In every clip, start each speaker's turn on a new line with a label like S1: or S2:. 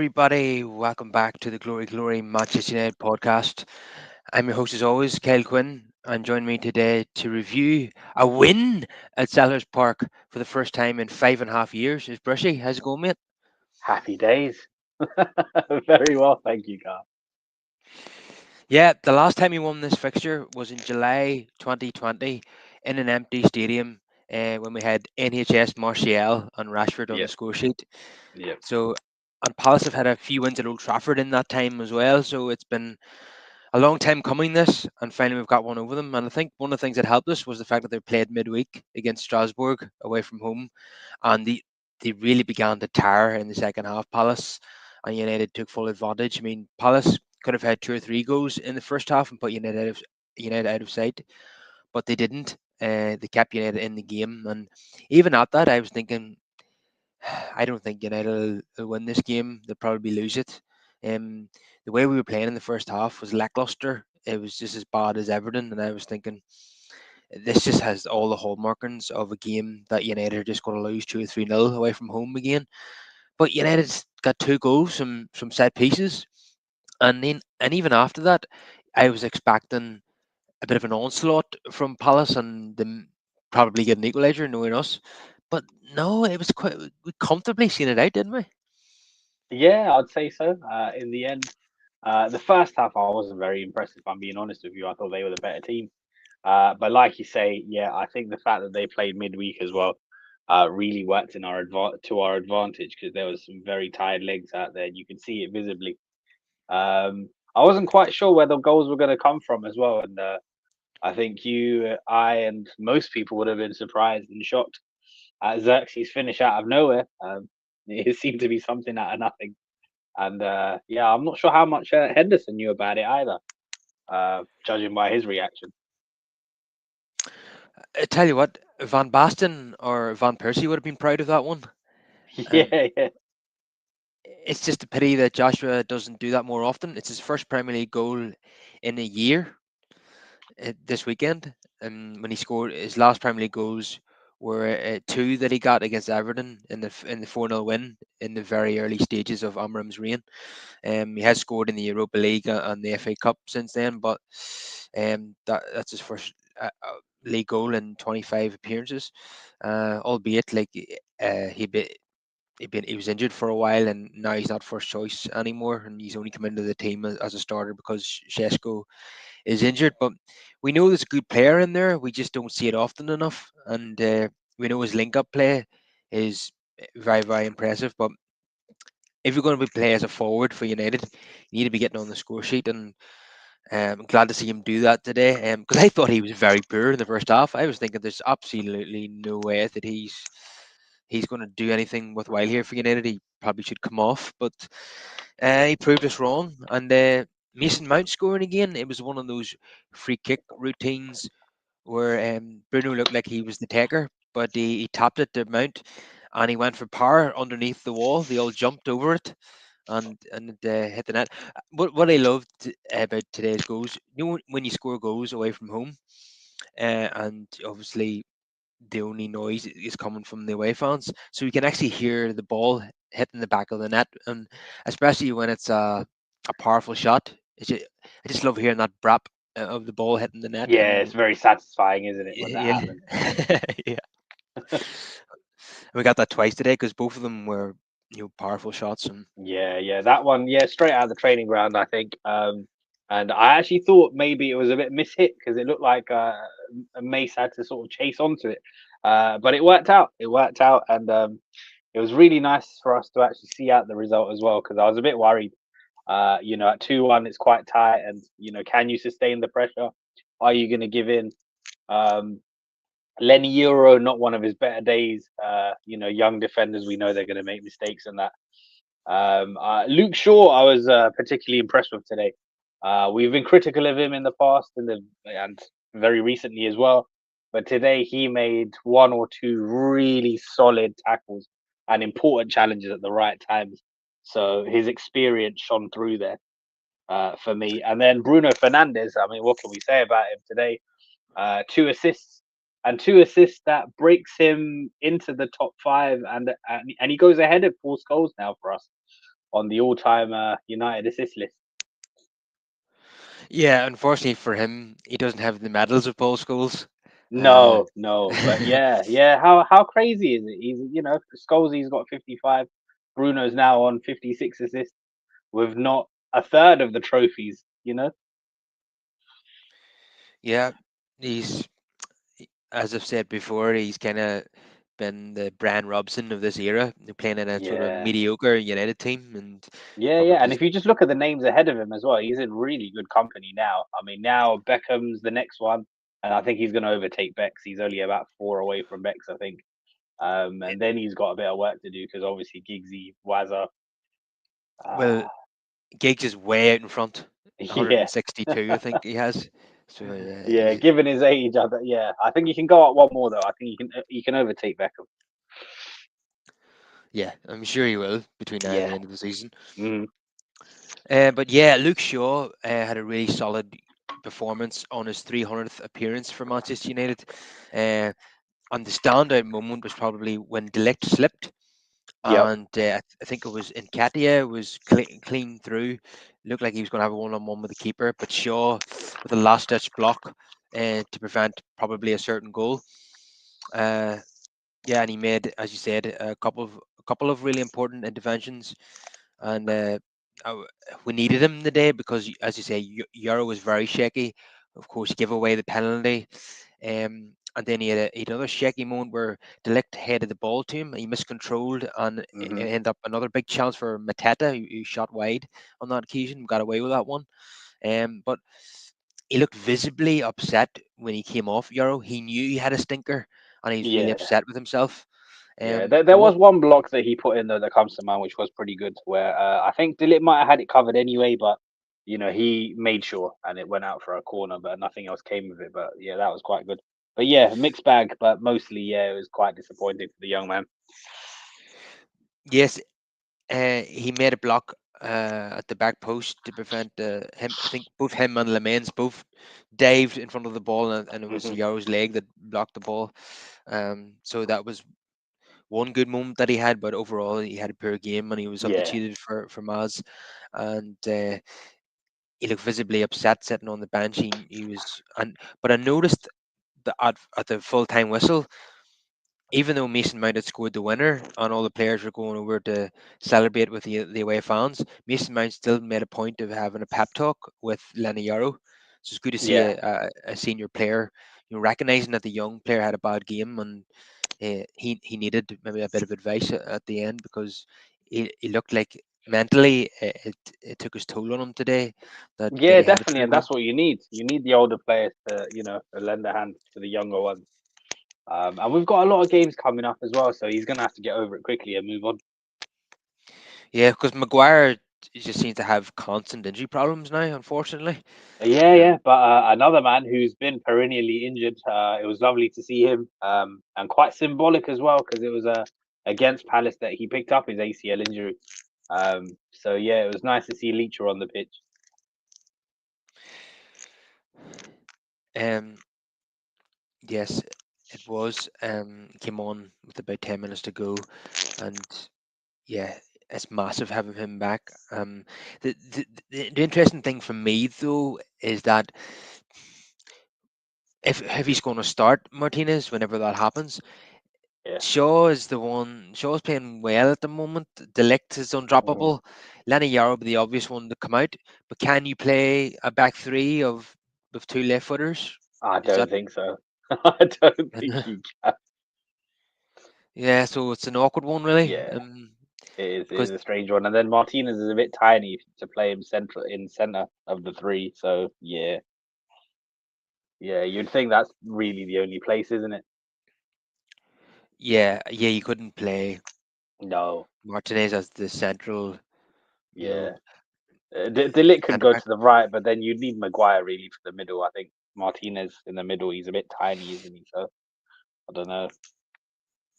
S1: everybody. Welcome back to the Glory Glory Manchester United podcast. I'm your host, as always, Kyle Quinn, and join me today to review a win at Selhurst Park for the first time in 5.5 years. Is Brushy? How's it going, mate?
S2: Happy days. Very well, thank you, Carl.
S1: Yeah, the last time we won this fixture was in July 2020 in an empty stadium when we had NHS Martial and Rashford on the
S2: Yep,
S1: score sheet.
S2: yep.
S1: So, and Palace have had a few wins at Old Trafford in that time as well. So it's been a long time coming this, and finally we've got one over them. And I think one of the things that helped us was the fact that they played midweek against Strasbourg away from home, and they really began to tire in the second half. Palace and United took full advantage. I mean, Palace could have had two or three goals in the first half and put United out of sight, but they didn't. They kept United in the game, and even at that, I was thinking, I don't think United will win this game. They'll probably lose it. Um, the way we were playing in the first half was lackluster. It was just as bad as Everton, and I was thinking this just has all the hallmarkings of a game that United are just going to lose 2 or 3 nil away from home again. But United's got two goals from set pieces, and even after that, I was expecting a bit of an onslaught from Palace and them probably get an equaliser, knowing us. But no, it was quite we comfortably seen it out, didn't we?
S2: Yeah, I'd say so. In the end, the first half I wasn't very impressed. If I'm being honest with you, I thought they were the better team. But like you say, yeah, I think the fact that they played midweek as well really worked in to our advantage because there was some very tired legs out there. And you could see it visibly. I wasn't quite sure where the goals were going to come from as well, and I think I, and most people would have been surprised and shocked Xerxes finish out of nowhere. It seemed to be something out of nothing. And yeah, I'm not sure how much Henderson knew about it either, judging by his reaction.
S1: I tell you what, Van Basten or Van Persie would have been proud of that one. Um,
S2: Yeah, yeah,
S1: it's just a pity that Joshua doesn't do that more often. It's his first Premier League goal in a year this weekend. And when he scored his last Premier League goals were two that he got against Everton in the 4-0 win in the very early stages of Amram's reign. He has scored in the Europa League and the FA Cup since then, but that's his first league goal in 25 appearances. Albeit like he be, he was injured for a while, and now he's not first choice anymore, and he's only come into the team as a starter because Shesko is injured. But we know there's a good player in there. We just don't see it often enough, and we know his link-up play is very, very impressive. But if you're going to be play as a forward for United, you need to be getting on the score sheet, and I'm glad to see him do that today. Because I thought he was very poor in the first half. I was thinking there's absolutely no way that he's going to do anything worthwhile here for United. He probably should come off, but he proved us wrong. And Mason Mount scoring again. It was one of those free kick routines where Bruno looked like he was the taker, but he tapped it to Mount, and he went for power underneath the wall. They all jumped over it and hit the net. What I loved about today's goals, you know, when you score goals away from home, and obviously the only noise is coming from the away fans, so you can actually hear the ball hitting the back of the net, and especially when it's a powerful shot. I just love hearing that brap of the ball hitting the net,
S2: yeah.
S1: and
S2: It's very satisfying, isn't it, when that
S1: yeah,
S2: happens?
S1: yeah. We got that twice today because both of them were powerful shots, and
S2: Yeah, yeah, that one, yeah, straight out of the training ground, I think. And I actually thought maybe it was a bit mishit because it looked like Mace had to sort of chase onto it. But it worked out. It worked out, and it was really nice for us to actually see out the result as well because I was a bit worried. At 2-1, it's quite tight, and can you sustain the pressure? Are you going to give in? Um, Lenny Euro, not one of his better days. Young defenders, we know they're going to make mistakes and that. Luke Shaw, I was particularly impressed with today. We've been critical of him in the past and very recently as well, but today he made one or two really solid tackles and important challenges at the right times. So his experience shone through there for me. And then Bruno Fernandes, I mean, what can we say about him today? Two assists and two assists that breaks him into the top five, and he goes ahead of Paul Scholes now for us. on the all-time United assist list.
S1: Yeah, unfortunately for him, he doesn't have the medals of Paul Scholes. Uh,
S2: No, no, but yeah, yeah. How crazy is it? He's Scholes's got 55. Bruno's now on 56 assists with not a third of the trophies.
S1: yeah, he's as I've said before, he's kind of been the Brian Robson of this era, playing in a sort of
S2: Yeah,
S1: mediocre United team, and
S2: yeah,
S1: probably
S2: yeah. And
S1: just
S2: if you just look at the names ahead of him as well, he's in really good company now. I mean, now Beckham's the next one, and I think he's going to overtake Bex. He's only about four away from Bex, I think. And then he's got a bit of work to do because obviously Giggsy, Wazza,
S1: well,
S2: uh,
S1: Giggs is way out in front,
S2: yeah,
S1: 162, I think he has. So yeah,
S2: yeah. Given his age, yeah, I think he can go up one more though. I think he can overtake Beckham.
S1: yeah, I'm sure he will between now and
S2: Yeah.
S1: the end of the season.
S2: Mm,
S1: But yeah, Luke Shaw had a really solid performance on his 300th appearance for Manchester United. Uh, and the standout moment was probably when Delict slipped,
S2: yep.
S1: and I think it was Nketiah was clean through. Looked like he was going to have a one-on-one with the keeper, but Shaw with a last-ditch block to prevent probably a certain goal. Uh, yeah, and he made, as you said, a couple of really important interventions, and uh, we needed him today because, as you say, Euro was very shaky. Of course, he gave away the penalty, and then he had another shaky moment where Delict headed the ball to him. He miscontrolled, and it
S2: Hmm.
S1: ended up another big chance for Mateta, who shot wide on that occasion, got away with that one. But he looked visibly upset when he came off Euro. He knew he had a stinker, and he's really
S2: Yeah.
S1: upset with himself.
S2: Yeah, there
S1: The
S2: was
S1: one,
S2: one block that he put in there that comes to mind, which was pretty good. Where I think Dilip might have had it covered anyway, but he made sure, and it went out for a corner, but nothing else came of it. But yeah, that was quite good. But yeah, mixed bag, but mostly yeah, it was quite disappointing for the young man.
S1: yes, he made a block at the back post to prevent him. I think both him and Lemens both dived in front of the ball, and it was
S2: Hmm.
S1: Yaro's leg that blocked the ball. So that was one good moment that he had, but overall he had a poor game and he was
S2: Yeah,
S1: substituted for Maz, and he looked visibly upset sitting on the bench. He was, and but I noticed that at the full time whistle, even though Mason Mount had scored the winner and all the players were going over to celebrate with the away fans, Mason Mount still made a point of having a pep talk with Lenny Yarrow. So it's good to see
S2: yeah,
S1: a senior player, recognizing that the young player had a bad game, and he needed maybe a bit of advice at the end, because he looked like mentally it took his toll on him today that
S2: yeah,
S1: he had a
S2: definitely,
S1: poor
S2: and
S1: game.
S2: that's what you need. You need the older players to lend a hand to the younger ones. And we've got a lot of games coming up as well, so he's gonna have to get over it quickly and move on.
S1: Yeah, because Maguire just seems to have constant injury problems now, unfortunately.
S2: Yeah,
S1: Um,
S2: yeah, but another man who's been perennially injured. It was lovely to see him, and quite symbolic as well because it was against Palace that he picked up his ACL injury. So yeah, it was nice to see Leacher on the pitch.
S1: um, yes, it was. Came on with about 10 minutes to go, and yeah, it's massive having him back. The interesting thing for me though is that if he's going to start Martinez whenever that happens,
S2: Yeah.
S1: Shaw is the one. Shaw's playing well at the moment. Delict is
S2: Mhm.
S1: undroppable. Lenny Yaro will be the obvious one to come out. But can you play a back three of with two left footers?
S2: I
S1: Is
S2: don't
S1: that
S2: think so. I don't think he can.
S1: yeah? So it's an awkward one, really.
S2: Yeah, it is
S1: Because
S2: a strange one. And then Martinez is a bit tiny to play him center of the three. So yeah, yeah, you'd think that's really the only place, isn't it?
S1: yeah, you couldn't play
S2: No.
S1: Martinez as the central, you know,
S2: Yeah. De Ligt could
S1: centre
S2: go
S1: back.
S2: to the right, but then you need Maguire really for the middle. I think Martinez in the middle, he's a bit tiny, isn't he? So I don't know.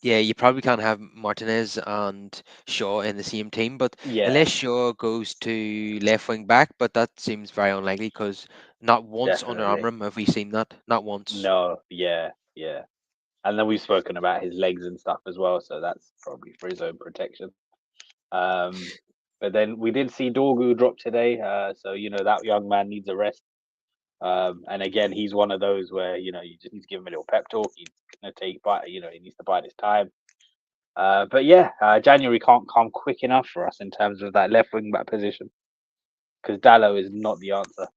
S1: Yeah, you probably can't have Martinez and Shaw in the same team, but
S2: Yeah,
S1: unless Shaw goes to left wing back, but that seems very unlikely because not once under
S2: definitely.
S1: Amram have we seen that. Not once.
S2: No, yeah, yeah. And then we've spoken about his legs and stuff as well, so that's probably for his own protection. Um, But then we did see Dorgu drop today, so that young man needs a rest. And again, he's one of those where you just need to give him a little pep talk. He's gonna take bite. He needs to bide his time. But yeah, January can't come quick enough for us in terms of that left wing back position because Dallo is not the answer.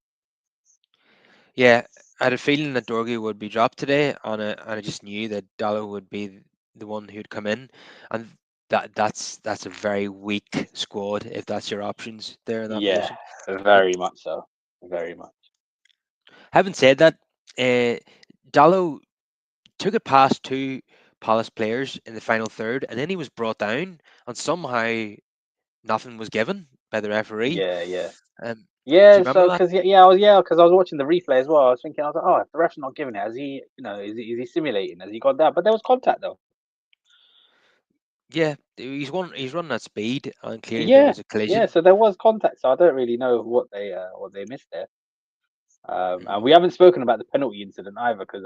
S1: Yeah, I had a feeling that Dorgy would be dropped today, and I just knew that Dallo would be the one who'd come in, and that's a very weak squad if that's your options there in that
S2: Yeah,
S1: position. But
S2: very much so. Very much.
S1: having said that, Dallo took it past two Palace players in the final third, and then he was brought down, and somehow nothing was given by the referee.
S2: Yeah, yeah.
S1: Do you
S2: Yeah,
S1: remember
S2: so
S1: that?
S2: because I was watching the replay as well. I was thinking, I was like, oh, if the ref's not giving it, has he, is he simulating? Has he got that? But there was contact though.
S1: Yeah, he's running at speed, and clearly there
S2: Yeah,
S1: was a
S2: yeah.
S1: collision.
S2: So there was contact. So I don't really know what they missed there. And we
S1: Mm,
S2: haven't spoken about the penalty incident either, because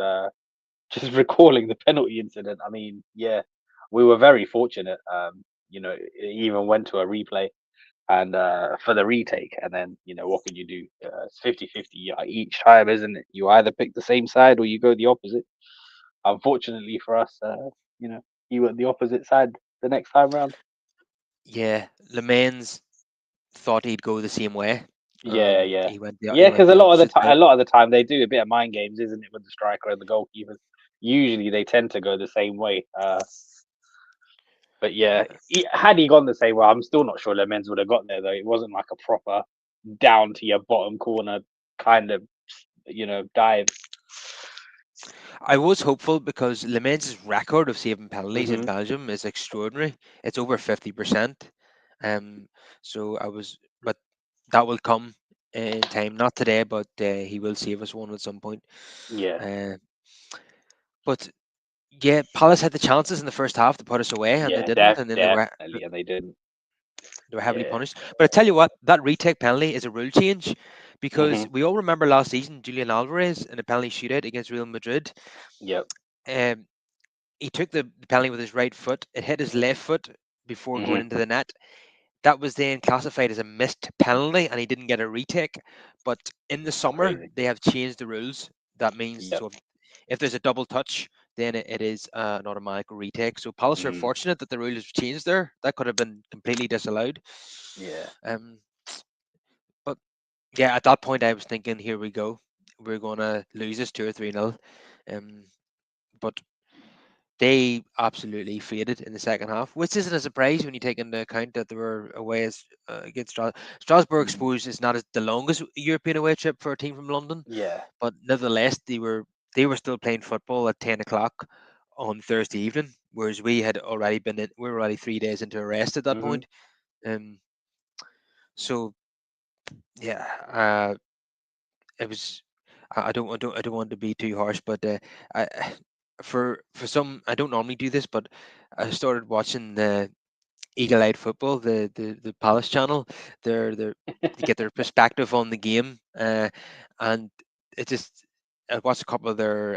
S2: just recalling the penalty incident. I mean, yeah, we were very fortunate. It even went to a replay and for the retake, and then what can you do? It's 50-50 each time, isn't it? You either pick the same side or you go the opposite. Unfortunately for us, you know, he went the opposite side the next time round.
S1: yeah, Le Mans thought he'd go the same way,
S2: Yeah,
S1: and
S2: yeah,
S1: he
S2: yeah.
S1: went
S2: Because
S1: the opposite
S2: a
S1: side.
S2: lot of the time they do a bit of mind games, isn't it, with the striker and the goalkeepers? Usually they tend to go the same way. But yeah,
S1: Yeah,
S2: had he gone the same way, I'm still not sure Lemens would have got there though. It wasn't like a proper down to your bottom corner kind of dive.
S1: I was hopeful because Le Mans' record of saving penalties in
S2: Hmm.
S1: Belgium is extraordinary. It's over 50%. Um, so I was, but that will come in time. Not today, but he will save us one at some point.
S2: Yeah,
S1: Uh, but yeah, Palace had the chances in the first half to put us away, and they
S2: yeah,
S1: didn't, and then
S2: definitely, and they didn't.
S1: they were heavily
S2: Yeah.
S1: punished. But I tell you what, that retake penalty is a rule change because
S2: Hmm.
S1: we all remember last season Julian Alvarez in a penalty shootout against Real Madrid.
S2: Yep.
S1: Um, he took the penalty with his right foot. It hit his left foot before going
S2: Hmm.
S1: into the net. That was then classified as a missed penalty, and he didn't get a retake. But in the summer,
S2: Crazy.
S1: they have changed the rules. That means
S2: Yep.
S1: so if there's a double touch, then it is an automatic retake. So Palace are
S2: Hmm.
S1: fortunate that the rule has changed there. That could have been completely disallowed.
S2: Yeah.
S1: Um, but yeah, at that point, I was thinking, here we go. We're going to lose this 2 or 3 nil. But they absolutely faded in the second half, which isn't a surprise when you take into account that they were away against Strasbourg. I
S2: Hmm.
S1: suppose is not as the longest European away trip for a team from London,
S2: Yeah.
S1: but nevertheless they were still playing football at 10 o'clock on Thursday evening, whereas we had already we were already 3 days into a rest at that
S2: Hmm.
S1: point. Um, so yeah, it was. I don't want to be too harsh, but I, for some, I don't normally do this, but I started watching the Eagle-Eyed Football, the Palace channel. They're to get their perspective on the game, and it just I watched a couple of their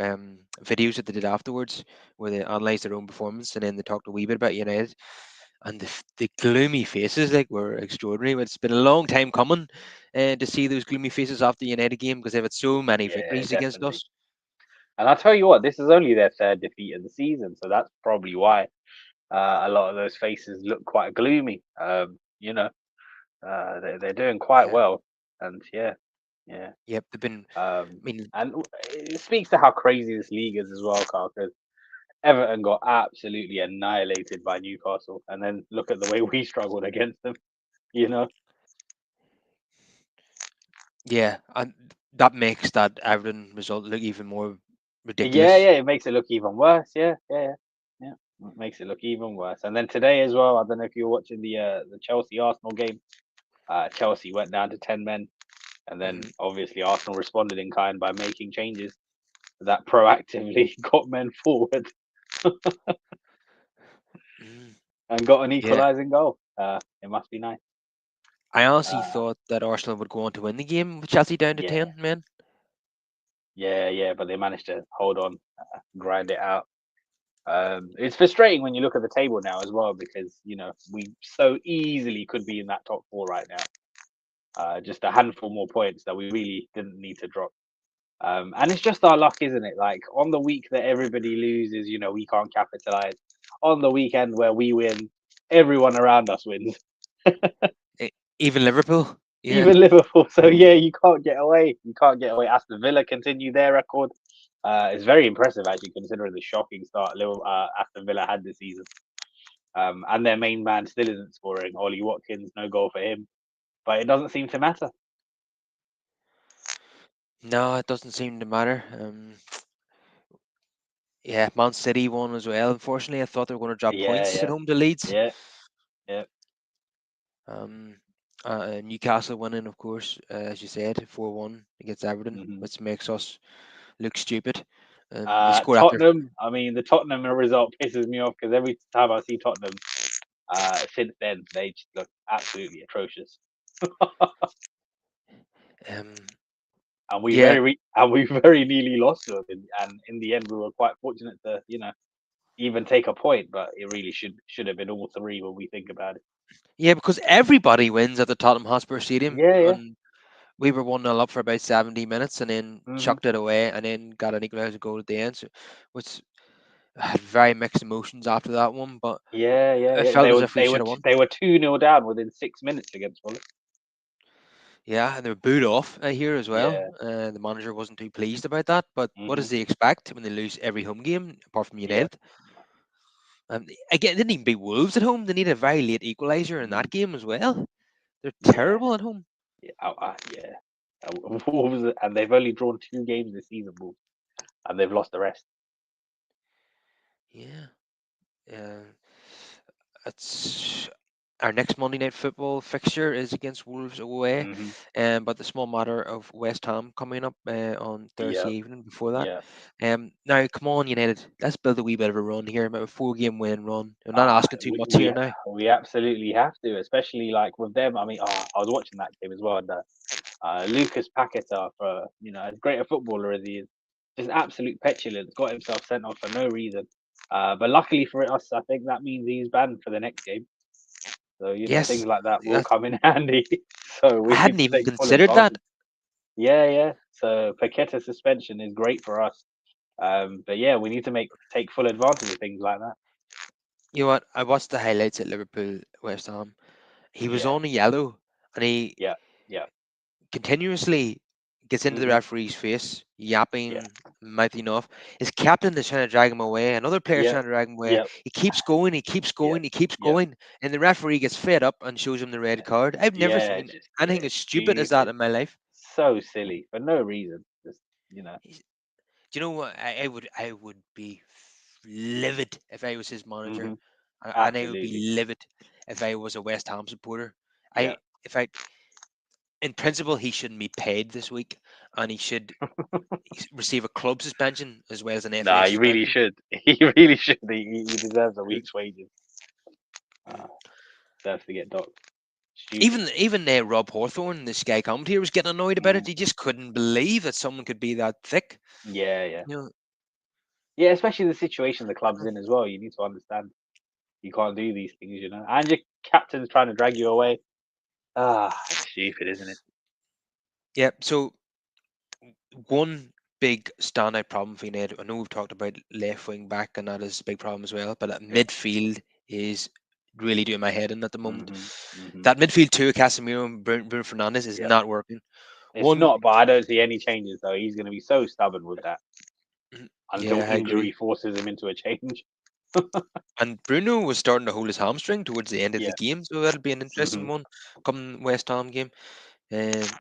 S1: videos that they did afterwards, where they analysed their own performance, and then they talked a wee bit about United. And the gloomy faces like were extraordinary. It's been a long time coming to see those gloomy faces after the United game because they've had so many
S2: Yeah,
S1: victories against
S2: definitely.
S1: us.
S2: And I'll tell you what, this is only their third defeat of the season, so that's probably why a lot of those faces look quite gloomy. They're doing quite
S1: Yeah,
S2: well, and yeah, yeah.
S1: yep. They've been.
S2: Um,
S1: I mean,
S2: and it speaks to how crazy this league is as well, Carl. Because Everton got absolutely annihilated by Newcastle, and then look at the way we struggled against them. You know?
S1: yeah, and that makes that Everton result look even more
S2: Yeah,
S1: ridiculous.
S2: yeah. It makes it look even worse. Yeah, yeah, yeah. Yeah. It makes it look even worse. And then today as well, I don't know if you were watching the Chelsea Arsenal game. Chelsea went down to 10 men, and then
S1: Hmm.
S2: obviously Arsenal responded in kind by making changes that proactively got men forward
S1: Mm,
S2: and got an
S1: yeah,
S2: equalising goal. It must be nice.
S1: I honestly
S2: Uh,
S1: thought that Arsenal would go on to win the game with Chelsea down to
S2: yeah,
S1: 10 men.
S2: yeah, yeah. But they managed to hold on, grind it out. It's frustrating when you look at the table now as well because we so easily could be in that top four right now. Just a handful more points that we really didn't need to drop. And it's just our luck, isn't it? Like on the week that everybody loses, we can't capitalize. On the weekend where we win, everyone around us wins,
S1: E- Even Liverpool, yeah.
S2: even Liverpool. So yeah, you can't get away. You can't get away. Aston Villa continue their record. It's very impressive actually, considering the shocking start Aston Villa had this season. And their main man still isn't scoring. Ollie Watkins, no goal for him. But it doesn't seem to matter.
S1: No, it doesn't seem to matter. Yeah, Man City won as well. Unfortunately, I thought they were going to drop
S2: Yeah,
S1: points at
S2: yeah,
S1: home to Leeds.
S2: yeah, yeah.
S1: Um, Newcastle winning, of course, as you said, 4-1 against Everton,
S2: Hmm.
S1: which makes us look stupid. They scored after.
S2: Tottenham. I mean, the Tottenham result pisses me off because every time I see Tottenham, since then they just look absolutely atrocious.
S1: Um,
S2: And
S1: yeah,
S2: we very nearly lost to them, and in the end we were quite fortunate to even take a point, but it really should have been all three when we think about it.
S1: yeah, because everybody wins at the Tottenham Hotspur Stadium,
S2: Yeah, yeah.
S1: and we were 1-0 up for about 70 minutes, and then
S2: Hmm.
S1: chucked it away, and then got an equaliser goal at the end, which I had very mixed emotions after that one. But
S2: Yeah, yeah,
S1: I
S2: yeah.
S1: felt as if we should have won.
S2: They were 2-0 down within 6 minutes against Fulham.
S1: Yeah, and they were booed off here as well.
S2: Yeah.
S1: The manager wasn't too pleased about that. But what
S2: Hmm.
S1: does he expect when they lose every home game, apart from
S2: Yeah.
S1: United? Again, they didn't even beat Wolves at home. They need a very late equaliser in
S2: Mm.
S1: that game as well. They're
S2: Yeah.
S1: terrible at home.
S2: Yeah. Yeah. Wolves, and they've only drawn 2 games this season, Wolves, and they've lost the rest.
S1: Yeah. Uh, it's our next Monday night football fixture is against Wolves away,
S2: Hmm.
S1: but the small matter of West Ham coming up on Thursday
S2: Yeah.
S1: evening before that.
S2: Yeah.
S1: Now, come on, United, let's build a wee bit of a run here, about a 4 game win run. I'm not
S2: Ah,
S1: asking too much here now.
S2: we absolutely have to, especially like with them. I mean, I was watching that game as well, and Lucas Paqueta, for as great a footballer as he is, just absolute petulance, got himself sent off for no reason. But luckily for us, I think that means he's banned for the next game. So
S1: Yes,
S2: things like that will
S1: that,
S2: come in handy. So
S1: I
S2: we need
S1: hadn't
S2: to
S1: even
S2: take full
S1: considered that.
S2: advantage. Yeah, yeah. So Paqueta suspension is great for us. But yeah, we need to take full advantage of things like that.
S1: You know what? I watched the highlights at Liverpool West Ham. He was
S2: Yeah,
S1: on a yellow, and he
S2: yeah, yeah.
S1: continuously gets into the
S2: Hmm.
S1: referee's face,
S2: Yeah,
S1: yapping, mouthing off. His captain is trying to drag him away. Another player's
S2: yeah,
S1: trying to drag him away.
S2: yeah,
S1: He keeps going. He keeps
S2: yeah,
S1: going. He keeps
S2: yeah,
S1: going. And the referee gets fed up and shows him the red card. I've never
S2: yeah.
S1: seen
S2: Just
S1: anything
S2: yeah,
S1: as stupid as that
S2: stupid.
S1: in my life.
S2: So silly for no reason. Just
S1: He's- Do you know what? I would be livid if I was his manager,
S2: hmm
S1: and I would
S2: absolutely.
S1: be livid if I was a West Ham supporter.
S2: Yeah.
S1: I if I in principle he shouldn't be paid this week, and he should receive a club suspension as well as an FA
S2: Nah, he really
S1: suspension.
S2: should. He really should. He deserves a
S1: Mm,
S2: week's wages.
S1: mm.
S2: Uh, deserves to get docked. Stupid.
S1: Even Rob Hawthorne, the Sky commentator, was getting annoyed about it.
S2: Hmm.
S1: He just couldn't believe that someone could be that thick.
S2: Yeah, yeah,
S1: You know,
S2: yeah. Especially the situation the club's in as well. You need to understand you can't do these things, and your captain's trying to drag you away. It's stupid, isn't it?
S1: yeah. So one big standout problem for United. I know we've talked about left wing back, and that is a big problem as well. But
S2: Yeah.
S1: midfield is really doing my head in at the moment.
S2: Hmm. Hmm.
S1: That midfield two, Casemiro and Bruno Fernandes, is
S2: Yeah.
S1: not working.
S2: It's
S1: One,
S2: not, but I don't see any changes though. He's going to be so stubborn with that until
S1: yeah, I
S2: injury
S1: agree.
S2: forces him into a change.
S1: And Bruno was starting to hold his hamstring towards the end of the
S2: Yeah.
S1: game, so that'll be an
S2: Hmm.
S1: interesting one come West Ham game. Um,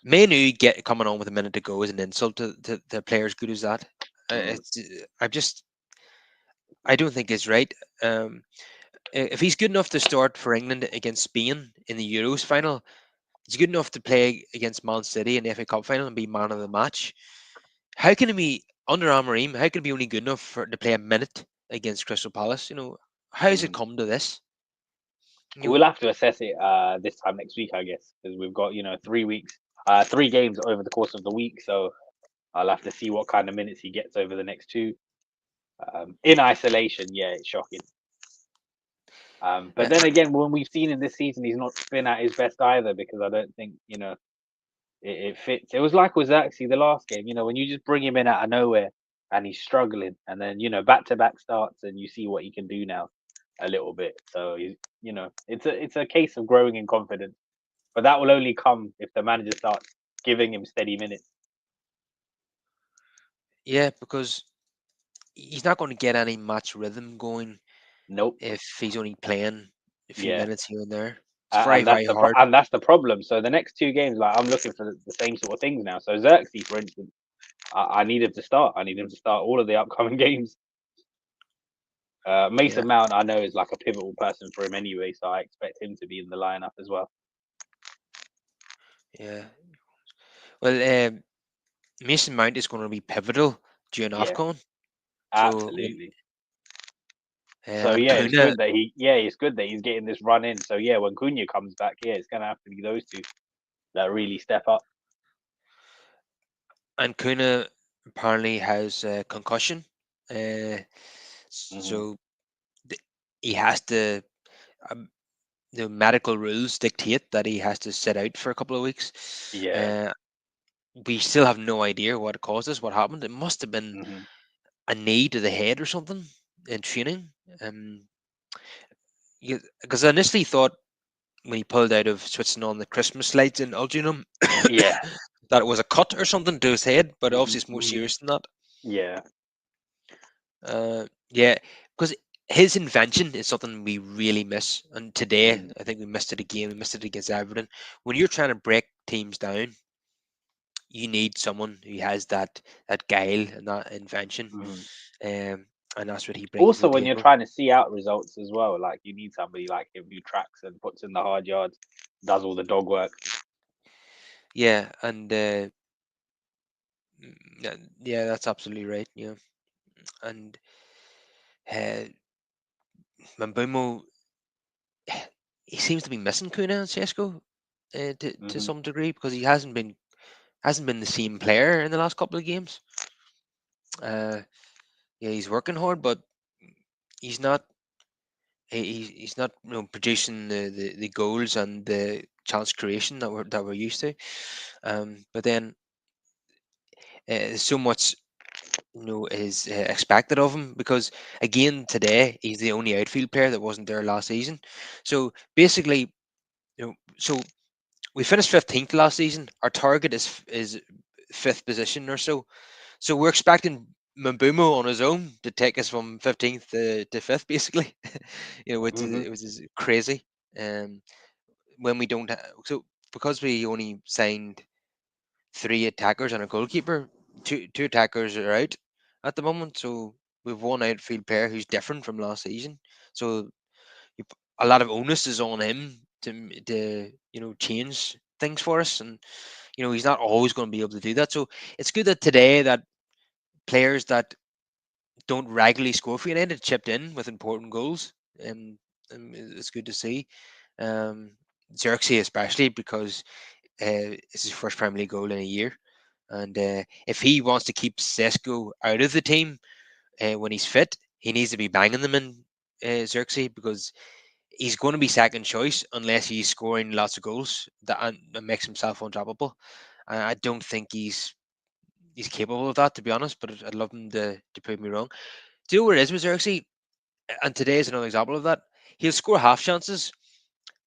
S1: Manu get coming on with a minute to go is an insult to a player as good as that.
S2: Mm.
S1: I don't think it's right. Um, if he's good enough to start for England against Spain in the Euros final, he's good enough to play against Man City in the FA Cup final and be man of the match. How can he be under Amorim? How can he be only good enough to play a minute against Crystal Palace? How has it
S2: Mm.
S1: come to this? You know,
S2: We'll have to assess it this time next week, I guess, because we've got 3 weeks, 3 games over the course of the week. So I'll have to see what kind of minutes he gets over the next two. In isolation, yeah, it's shocking. But
S1: Yeah,
S2: then again, when we've seen him this season, he's not been at his best either because I don't think it fits. It was like with Xerxes the last game, when you just bring him in out of nowhere and he's struggling, and then back to back starts, and you see what he can do now a little bit. So it's a case of growing in confidence, but that will only come if the manager starts giving him steady minutes.
S1: yeah, because he's not going to get any match rhythm going
S2: Nope.
S1: if he's only playing a few
S2: Yeah.
S1: minutes here and there. It's very,
S2: And that's
S1: very
S2: the
S1: hard.
S2: and that's the problem. So the next two games, like I'm looking for the same sort of things now. So Xerxes, for instance, I need him to start. I need him to start all of the upcoming games.
S1: Yeah,
S2: Mason Mount, I know, is like a pivotal person for him anyway, so I expect him to be in the lineup as well.
S1: yeah. Well, Mason Mount is going to be pivotal during
S2: Yeah,
S1: AFCON. So,
S2: absolutely. So
S1: and
S2: yeah, it's
S1: Kuna
S2: good that it's good that he's getting this run in. So yeah, when Cunha comes back, yeah, it's gonna have to be those two that really step up.
S1: and Kuna apparently has a concussion. Uh,
S2: Hmm.
S1: so th- he has to. Um, the medical rules dictate that he has to sit out for a couple of weeks.
S2: Yeah.
S1: Uh, we still have no idea what caused this, what happened. It must have been
S2: Hmm.
S1: a knee to the head or something in training. Um, because I initially thought when he pulled out of switching on the Christmas lights in Alginum
S2: Yeah.
S1: that it was a cut or something to his head, but
S2: Hmm.
S1: obviously it's more
S2: Hmm.
S1: serious than that.
S2: Yeah.
S1: Yeah, because his invention is something we really miss. And today,
S2: Hmm.
S1: I think we missed it again. We missed it against Everton. When you're trying to break teams down, you need someone who has that guile and that invention,
S2: Hmm.
S1: um, and that's what he brings to
S2: Also,
S1: the
S2: when you're
S1: table.
S2: trying to see out results as well, like you need somebody like him who tracks and puts in the hard yards, does all the dog work.
S1: Yeah, and yeah, yeah, that's absolutely right. Yeah, and uh, Mambumo, he seems to be missing Kuna and Sesko to
S2: Hmm.
S1: some degree because he hasn't been the same player in the last couple of games. Uh, yeah, he's working hard, but he's not. He's not producing the goals and the chance creation that we're used to. But then so much is expected of him because again today he's the only outfield player that wasn't there last season. So basically, so we finished 15th last season. Our target is fifth position or so. So we're expecting Mambumo on his own to take us from 15th to fifth, basically.
S2: Hmm.
S1: Which is crazy. Um, when we don't, so because we only signed three attackers and a goalkeeper, two attackers are out at the moment. So we've one outfield player who's different from last season. So a lot of onus is on him to change things for us, and he's not always going to be able to do that. So it's good that today that players that don't regularly score for United chipped in with important goals. It's good to see. Um, Xerxes especially because it's his first Premier League goal in a year, and if he wants to keep Sesko out of the team when he's fit, he needs to be banging them in Xerxes because he's going to be second choice unless he's scoring lots of goals that makes himself undroppable. I don't think he's capable of that, to be honest. But I'd love him to prove me wrong. Do you know where it is with Xerxes? And today is another example of that. He'll score half chances,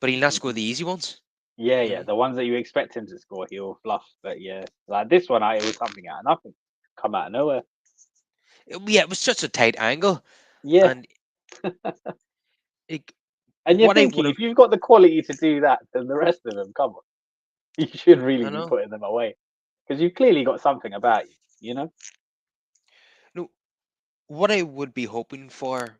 S1: but he'll not score
S2: Hmm.
S1: the easy ones.
S2: Yeah,
S1: You
S2: yeah,
S1: know,
S2: the ones that you expect him to score, he'll fluff. But yeah, like this one, it was something out of nothing, come out of nowhere.
S1: Yeah, it was such a tight angle,
S2: Yeah,
S1: and it,
S2: and you're
S1: what I would
S2: thinking
S1: have,
S2: if you've got the quality to do that, then the rest of them, come on, you should really
S1: I
S2: be
S1: know,
S2: putting them away because you've clearly got something about you. You know.
S1: no, what I would be hoping for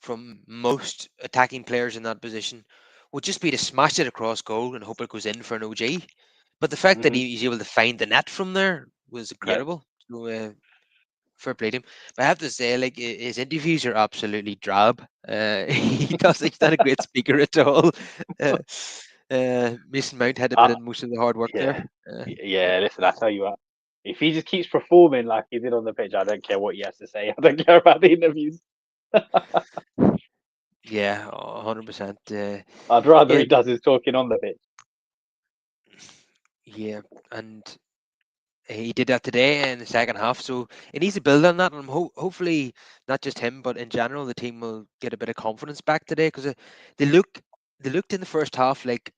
S1: from most attacking players in that position would just be to smash it across goal and hope it goes in for an OG. But the fact that
S2: Hmm.
S1: he's able to find the net from there was
S2: Yeah.
S1: incredible. So, fair play to him. But I have to say, like his interviews are absolutely drab. He's not a great speaker at all. Uh, Mason Mount had to put
S2: Uh,
S1: in most of the hard work
S2: yeah.
S1: there. But
S2: Yeah. Listen, I tell you what. If he just keeps performing like he did on the pitch, I don't care what he has to say. I don't care about the interviews.
S1: Yeah, 100%.
S2: I'd rather
S1: Yeah,
S2: he does his talking on the pitch.
S1: yeah, and he did that today in the second half. So he needs to build on that, and hopefully not just him, but in general, the team will get a bit of confidence back today because they look they looked in the first half like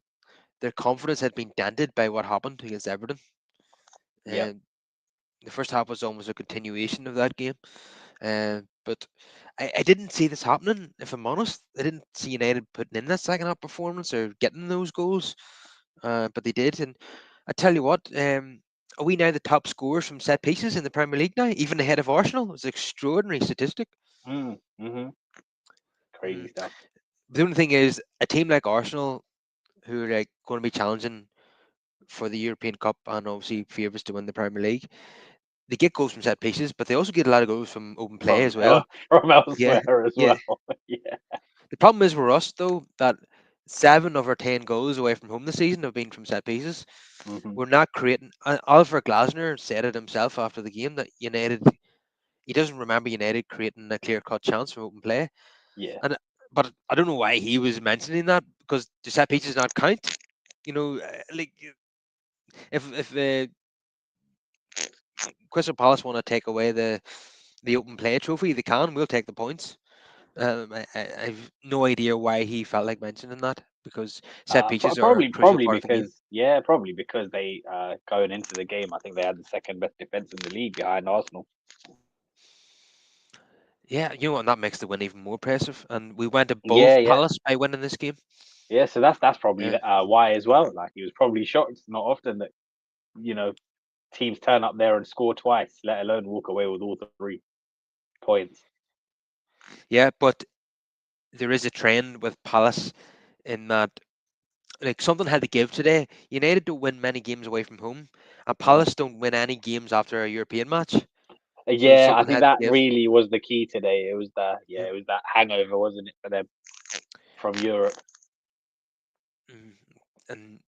S1: their confidence had been dented by what happened against Everton.
S2: Yep.
S1: And the first half was almost a continuation of that game. But I didn't see this happening, if I'm honest. I didn't see United putting in that second half performance or getting those goals, but they did. And I tell you what, are we now the top scorers from set pieces in the Premier League now, even ahead of Arsenal? It's an extraordinary statistic.
S2: Mm-hmm. Crazy
S1: Mm.
S2: stuff.
S1: The only thing is, a team like Arsenal, who are like going to be challenging for the European Cup and obviously favourites to win the Premier League, they get goals from set pieces, but they also get a lot of goals from open play
S2: From
S1: as well.
S2: from
S1: Yeah,
S2: elsewhere as
S1: yeah.
S2: well. Yeah.
S1: The problem is with us though that 7 of our 10 goals away from home this season have been from set pieces.
S2: Hmm.
S1: We're not creating. Oliver Glasner said it himself after the game that United. He doesn't remember United creating a clear cut chance from open play,
S2: Yeah.
S1: and but I don't know why he was mentioning that because the set pieces not count. Like if Crystal Palace want to take away the open play trophy, they can. We'll take the points. I've no idea why he felt like mentioning that because set pieces are a crucial
S2: Probably
S1: part of the game.
S2: because yeah, probably because they going into the game, I think they had the second best defense in the league behind Arsenal.
S1: Yeah, you know what? That makes the win even more impressive. And we went
S2: Yeah,
S1: above
S2: yeah,
S1: Palace by winning this game.
S2: yeah. So that's probably
S1: Yeah,
S2: why as well. Like he was probably shocked. It's not often that you know teams turn up there and score twice, let alone walk away with all 3 points.
S1: yeah, but there is a trend with Palace in that like something had to give today. United don't win many games away from home, and
S2: Mm.
S1: Palace don't win any games after a European match. So
S2: Yeah, I
S1: something
S2: think
S1: had to
S2: that
S1: give.
S2: really was the key today. It was
S1: Mm,
S2: it was that hangover, wasn't it, for them from Europe?
S1: mm. And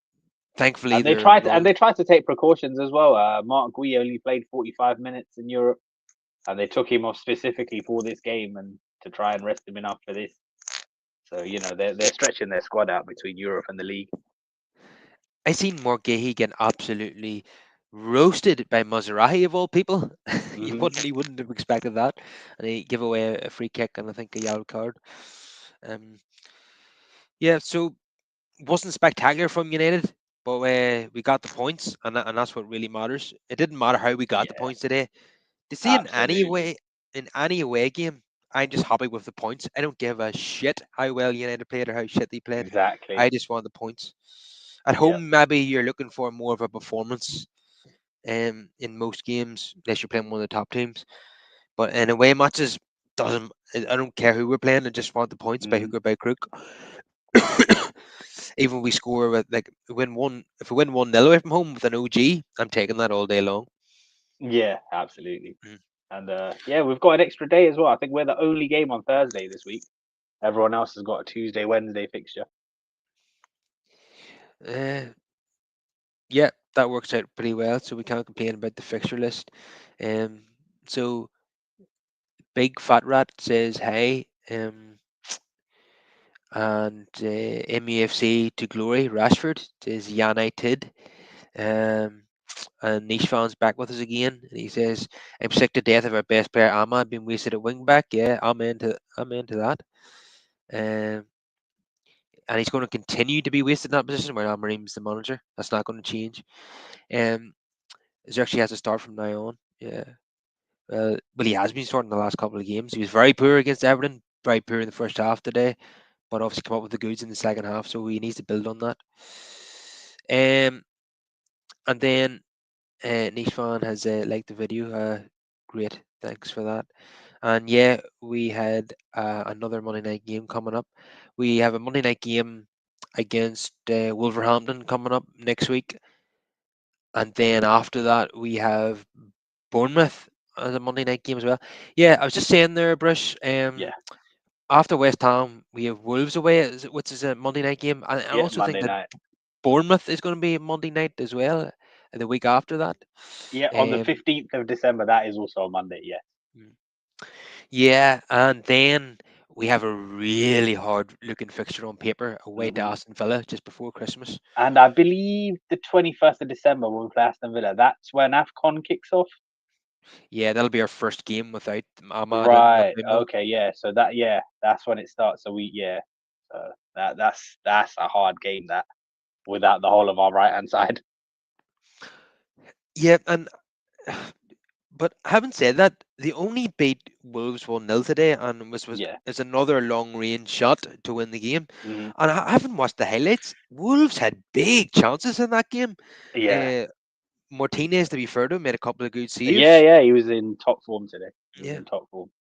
S1: thankfully,
S2: And they tried to take precautions as well. Mark Gui only played 45 minutes in Europe, and they took him off specifically for this game and to try and rest him enough for this. So they're stretching their squad out between Europe and the league.
S1: I seen Morgehi get absolutely roasted by Maserati of all people.
S2: Hmm.
S1: You wouldn't have expected that, and he gave away a free kick and I think a yellow card. Um, yeah, so wasn't spectacular from United, but we got the points, and that's what really matters. It didn't matter how we got the
S2: Yeah,
S1: points today. To see
S2: absolutely,
S1: in any away game, I'm just happy with the points. I don't give a shit how well United played or how shit they played. I
S2: exactly.
S1: just want the points. At
S2: Yeah.
S1: home, maybe you're looking for more of a performance. In most games, unless you're playing one of the top teams, but in away matches, doesn't. I don't care who we're playing. I just want the points by
S2: Hmm.
S1: hook or by crook. Even if we score with like win one, if we win 1-0 away from home with an OG, I'm taking that all day long.
S2: Yeah, absolutely.
S1: Mm.
S2: And yeah, we've got an extra day as well. I think we're the only game on Thursday this week. Everyone else has got a Tuesday, Wednesday fixture.
S1: Uh, yeah, that works out pretty well. So we can't complain about the fixture list. Um, so Big Fat Rat says hi. And MUFC to glory. Rashford says United. Um, and Niche fan's back with us again. And he says, "I'm sick to death of our best player Ahmad being wasted at wing back." Yeah, I'm into that. Um, and he's going to continue to be wasted in that position where Amarim's the manager. That's not going to change. Um, he actually has to start from now on. Yeah. Well, he has been starting the last couple of games. He was very poor against Everton, very poor in the first half today, but obviously come up with the goods in the second half, so he needs to build on that. And then Nishvan has liked the video. Great, thanks for that. And yeah, we had another Monday night game coming up. We have a Monday night game against Wolverhampton coming up next week, and then after that we have Bournemouth as a Monday night game as well. Yeah, I was just saying there, Brush.
S2: Yeah,
S1: After West Ham, we have Wolves away, which is a Monday night game. I
S2: yeah,
S1: also think
S2: Monday
S1: that
S2: night.
S1: Bournemouth is going to be a Monday night as well. the week after that.
S2: Yeah, on the
S1: Um,
S2: 15th of December. That is also a Monday. Yeah.
S1: mm, yeah, and then we have a really hard looking fixture on paper away to
S2: Hmm.
S1: Aston Villa just before Christmas.
S2: And I believe the 21st of December when we play Aston Villa. That's when AFCON kicks off.
S1: Yeah, that'll be our first game without Ahmad and
S2: Right.
S1: Mbemo.
S2: Okay. Yeah. So that that's when it starts. So we So that's a hard game that without the whole of our right hand side.
S1: Yeah, and but having said that, they only beat Wolves 1-0 today, and was
S2: Yeah.
S1: it's another long range shot to win the game.
S2: Hmm.
S1: And I haven't watched the highlights. Wolves had big chances in that game.
S2: Yeah.
S1: Uh, Martinez, to be fair to him, made a couple of good
S2: Yeah.
S1: saves.
S2: Yeah. He was in top form today. He was
S1: Yeah.
S2: in top form.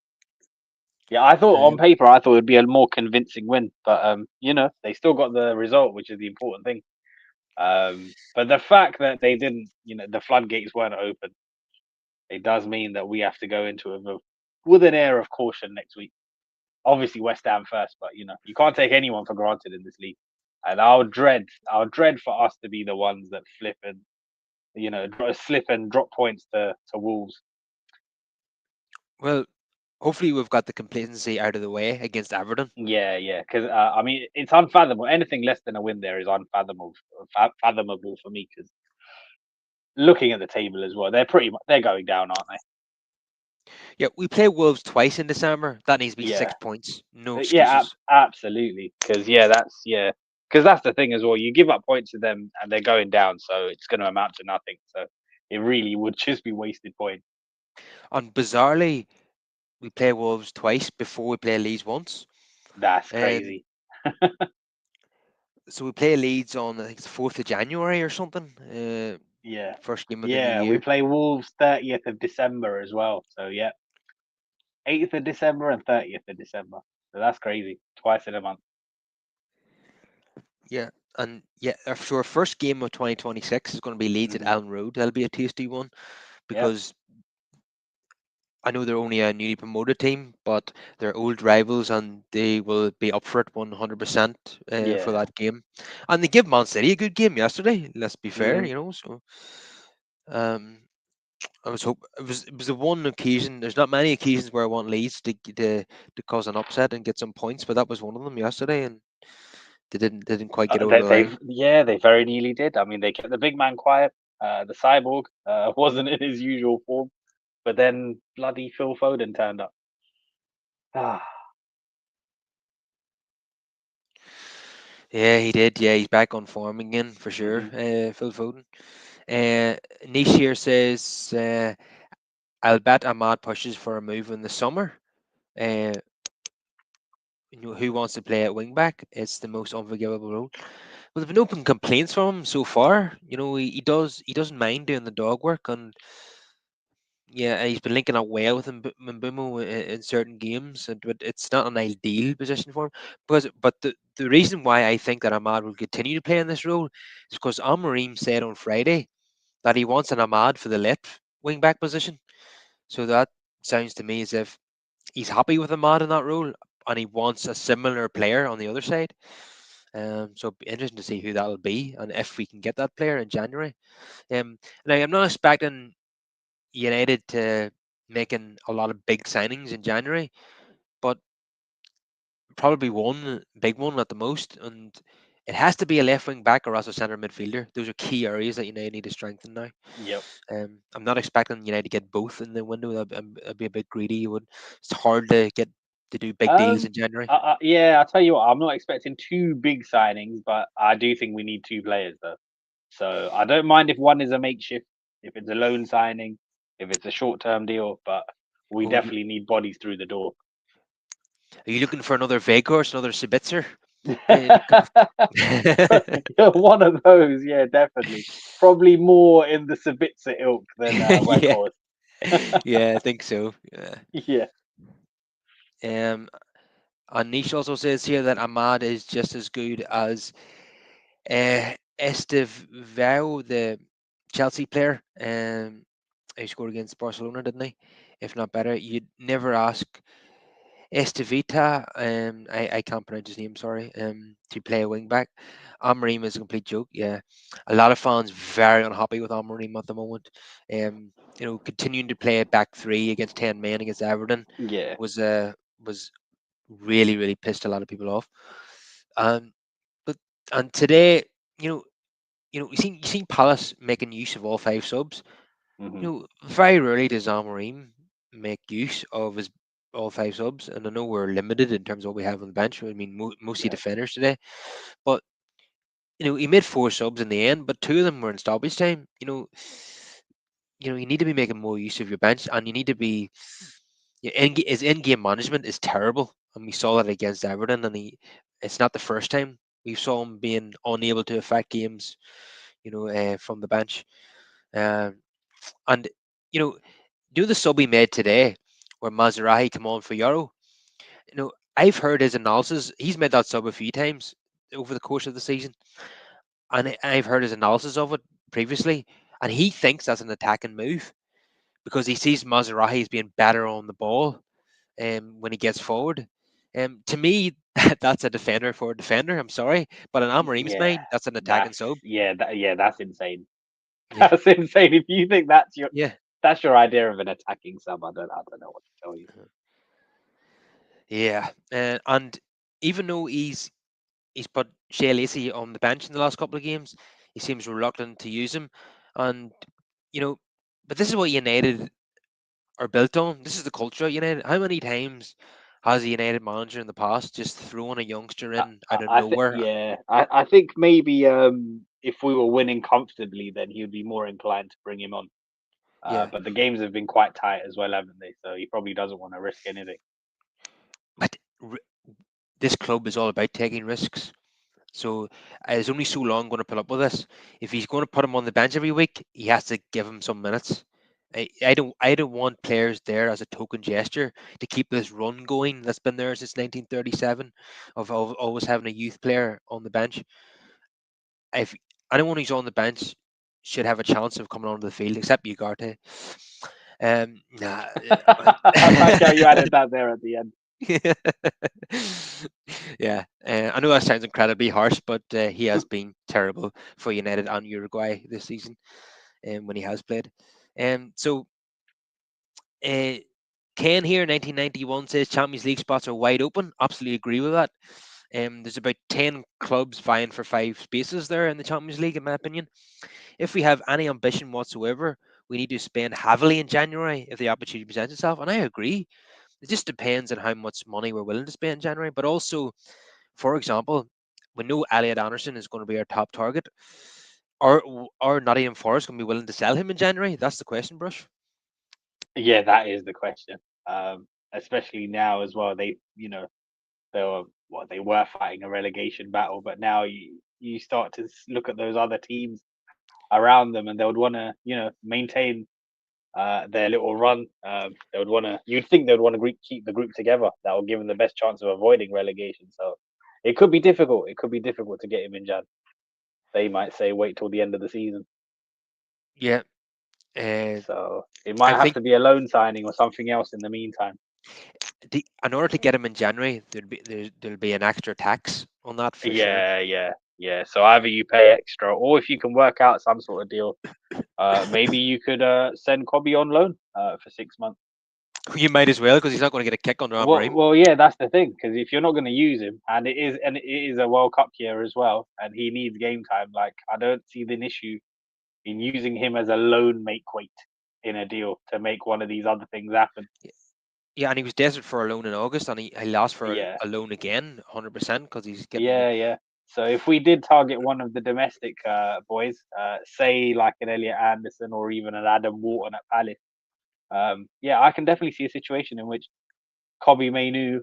S2: Yeah, I thought on
S1: Um,
S2: paper I thought it'd be a more convincing win, but they still got the result, which is the important thing. But the fact that they didn't, the floodgates weren't open, it does mean that we have to go into it with an air of caution next week. Obviously West Ham first, but you can't take anyone for granted in this league. And I'll dread for us to be the ones that flip and slip and drop points to Wolves.
S1: well, hopefully we've got the complacency out of the way against Everton.
S2: Yeah, yeah, because I mean it's unfathomable. Anything less than a win there is fathomable for me. Because looking at the table as well, they're going down, aren't they?
S1: Yeah, we play Wolves twice in December. That needs to be
S2: Yeah,
S1: 6 points. No
S2: yeah,
S1: excuses.
S2: absolutely. Because that's the thing as well. You give up points to them, and they're going down, so it's going to amount to nothing. So it really would just be wasted points.
S1: And bizarrely, we play Wolves twice before we play Leeds once.
S2: That's
S1: Um,
S2: crazy.
S1: so we play Leeds on I think it's the 4th of January or something.
S2: Yeah,
S1: First game of the new
S2: yeah. We
S1: year.
S2: play Wolves 30th of December as well. So yeah, 8th of December and 30th of December. So that's crazy. Twice in a month.
S1: Yeah, and yeah, so our first game of 2026 is going to be Leeds at
S2: Hmm.
S1: Ellen Road. That'll be a tasty one
S2: Yep.
S1: because I know they're only a newly promoted team, but they're old rivals and they will be up for it 100% for
S2: Yeah.
S1: that game. And they give Man City a good game yesterday. Let's be fair,
S2: Hmm.
S1: you know. So um, I was hope it was the one occasion. There's not many occasions where I want Leeds to cause an upset and get some points, but that was one of them yesterday, and they didn't quite get over the line.
S2: They very nearly did. I mean, they kept the big man quiet. The cyborg wasn't in his usual form, but then bloody Phil Foden turned up. Ah,
S1: Yeah, he did. Yeah, he's back on form again for sure.
S2: hmm.
S1: Phil Foden. Nish here says, "I'll bet Ahmad pushes for a move in the summer. Uh, who wants to play at wing back? It's the most unforgivable role." Well, there's been open complaints from him so far. He doesn't mind doing the dog work, and yeah, he's been linking up well with Mbumo in certain games, but it's not an ideal position for him. But the reason why I think that Ahmad will continue to play in this role is because Amorim said on Friday that he wants an Ahmad for the left wing back position. So that sounds to me as if he's happy with Ahmad in that role, and he wants a similar player on the other side. So it'll be interesting to see who that will be, and if we can get that player in January. Now I'm not expecting United to making a lot of big signings in January, but probably one big one at the most, and it has to be a left wing back or else a centre midfielder. Those are key areas that United need to strengthen now.
S2: Yep.
S1: I'm not expecting United to get both in the window. That'd be a bit greedy. It's hard to get to do big deals
S2: Um.
S1: in January.
S2: Yeah. I'll tell you what. I'm not expecting two big signings, but I do think we need two players though. So I don't mind if one is a makeshift, if it's a loan signing, if it's a short-term deal, but we
S1: Oh,
S2: definitely need bodies through the door.
S1: are you looking for another Vegas, another Sabitzer? To come?
S2: One of those, yeah, definitely. Probably more in the Sabitzer ilk than
S1: Yeah,
S2: Weghorst.
S1: yeah, I think so. Yeah.
S2: Yeah,
S1: Anish also says here that Ahmad is just as good as Estevao, the Chelsea player, who scored against Barcelona, didn't he? If not better, you'd never ask. Estevita, I can't pronounce his name, sorry, to play a wing back. Amorim is a complete joke. Yeah, a lot of fans very unhappy with Amorim at the moment. Continuing to play a back three against 10 men against Everton
S2: Yeah.
S1: was really really pissed a lot of people off. Um, but and today, you know, you seen Palace making use of all five subs.
S2: Hmm.
S1: Very rarely does Amorim make use of his all five subs, and I know we're limited in terms of what we have on the bench. I mean, mostly
S2: Yeah.
S1: defenders today, but he made four subs in the end, but two of them were in stoppage time. You need to be making more use of your bench, and you need to be. His in-game management is terrible, and we saw that against Everton. And it's not the first time we saw him being unable to affect games. From the bench, um, and you know do the sub he made today, where Mazarahi come on for Euro. I've heard his analysis. He's made that sub a few times over the course of the season, and I've heard his analysis of it previously, and he thinks that's an attacking move because he sees Mazarahi as being better on the ball when he gets forward. To me, that's a defender for a defender. I'm sorry, but in Amorim's
S2: Yeah.
S1: mind, that's an attacking sub.
S2: That's insane.
S1: Yeah,
S2: That's insane. If you think
S1: yeah,
S2: that's your idea of an attacking sub, I don't know what to tell you.
S1: yeah. And even though he's put Shea Lacey on the bench in the last couple of games. He seems reluctant to use him, and you know, but this is what United are built on. This is the culture at United. How many times has a United manager in the past just thrown a youngster in out of
S2: I think
S1: nowhere?
S2: yeah, I think maybe if we were winning comfortably, then he would be more inclined to bring him on.
S1: Yeah,
S2: But the games have been quite tight as well, haven't they? So he probably doesn't want to risk anything.
S1: but this club is all about taking risks. So it's only so long going to put up with this. If he's going to put him on the bench every week, he has to give him some minutes. I don't want players there as a token gesture to keep this run going that's been there since 1937 of always having a youth player on the bench. If anyone who's on the bench should have a chance of coming onto the field, except Ugarte. Nah,
S2: I like how you added that there at the end.
S1: yeah, I know that sounds incredibly harsh, but he has been terrible for United and Uruguay this season, when he has played. So uh, Ken here, 1991, says Champions League spots are wide open. Absolutely agree with that. There's about 10 clubs vying for five spaces there in the Champions League, in my opinion. If we have any ambition whatsoever, we need to spend heavily in January if the opportunity presents itself. And I agree. It just depends on how much money we're willing to spend in January. But also, for example, we know Elliot Anderson is going to be our top target. Are Nottingham Forest going to be willing to sell him in January? That's the question, Brush.
S2: Yeah, that is the question. Especially now as well. They were fighting a relegation battle, but now you start to look at those other teams around them, and they would want to maintain their little run. They would want to. You'd think they would want to keep the group together. That will give them the best chance of avoiding relegation. So it could be difficult. It could be difficult to get him in Jan. They might say wait till the end of the season.
S1: Yeah, uh,
S2: So it
S1: I
S2: might have
S1: think
S2: to be a loan signing or something else in the meantime.
S1: in order to get him in January, there'll be an extra tax on that for sure.
S2: Yeah. So either you pay extra, or if you can work out some sort of deal, maybe you could send Kobe on loan for 6 months.
S1: You might as well because he's not going to get a kick under Amorim.
S2: Yeah, that's the thing. Because if you're not going to use him, and it is a World Cup year as well, and he needs game time, like I don't see an issue in using him as a loan make weight in a deal to make one of these other things happen.
S1: Yeah, and he was desperate for a loan in August, and he asked for
S2: Yeah,
S1: a loan again, 100%, because he's getting.
S2: yeah. So if we did target one of the domestic boys, say like an Elliot Anderson or even an Adam Wharton at Palace, yeah, I can definitely see a situation in which Kobe Mainu,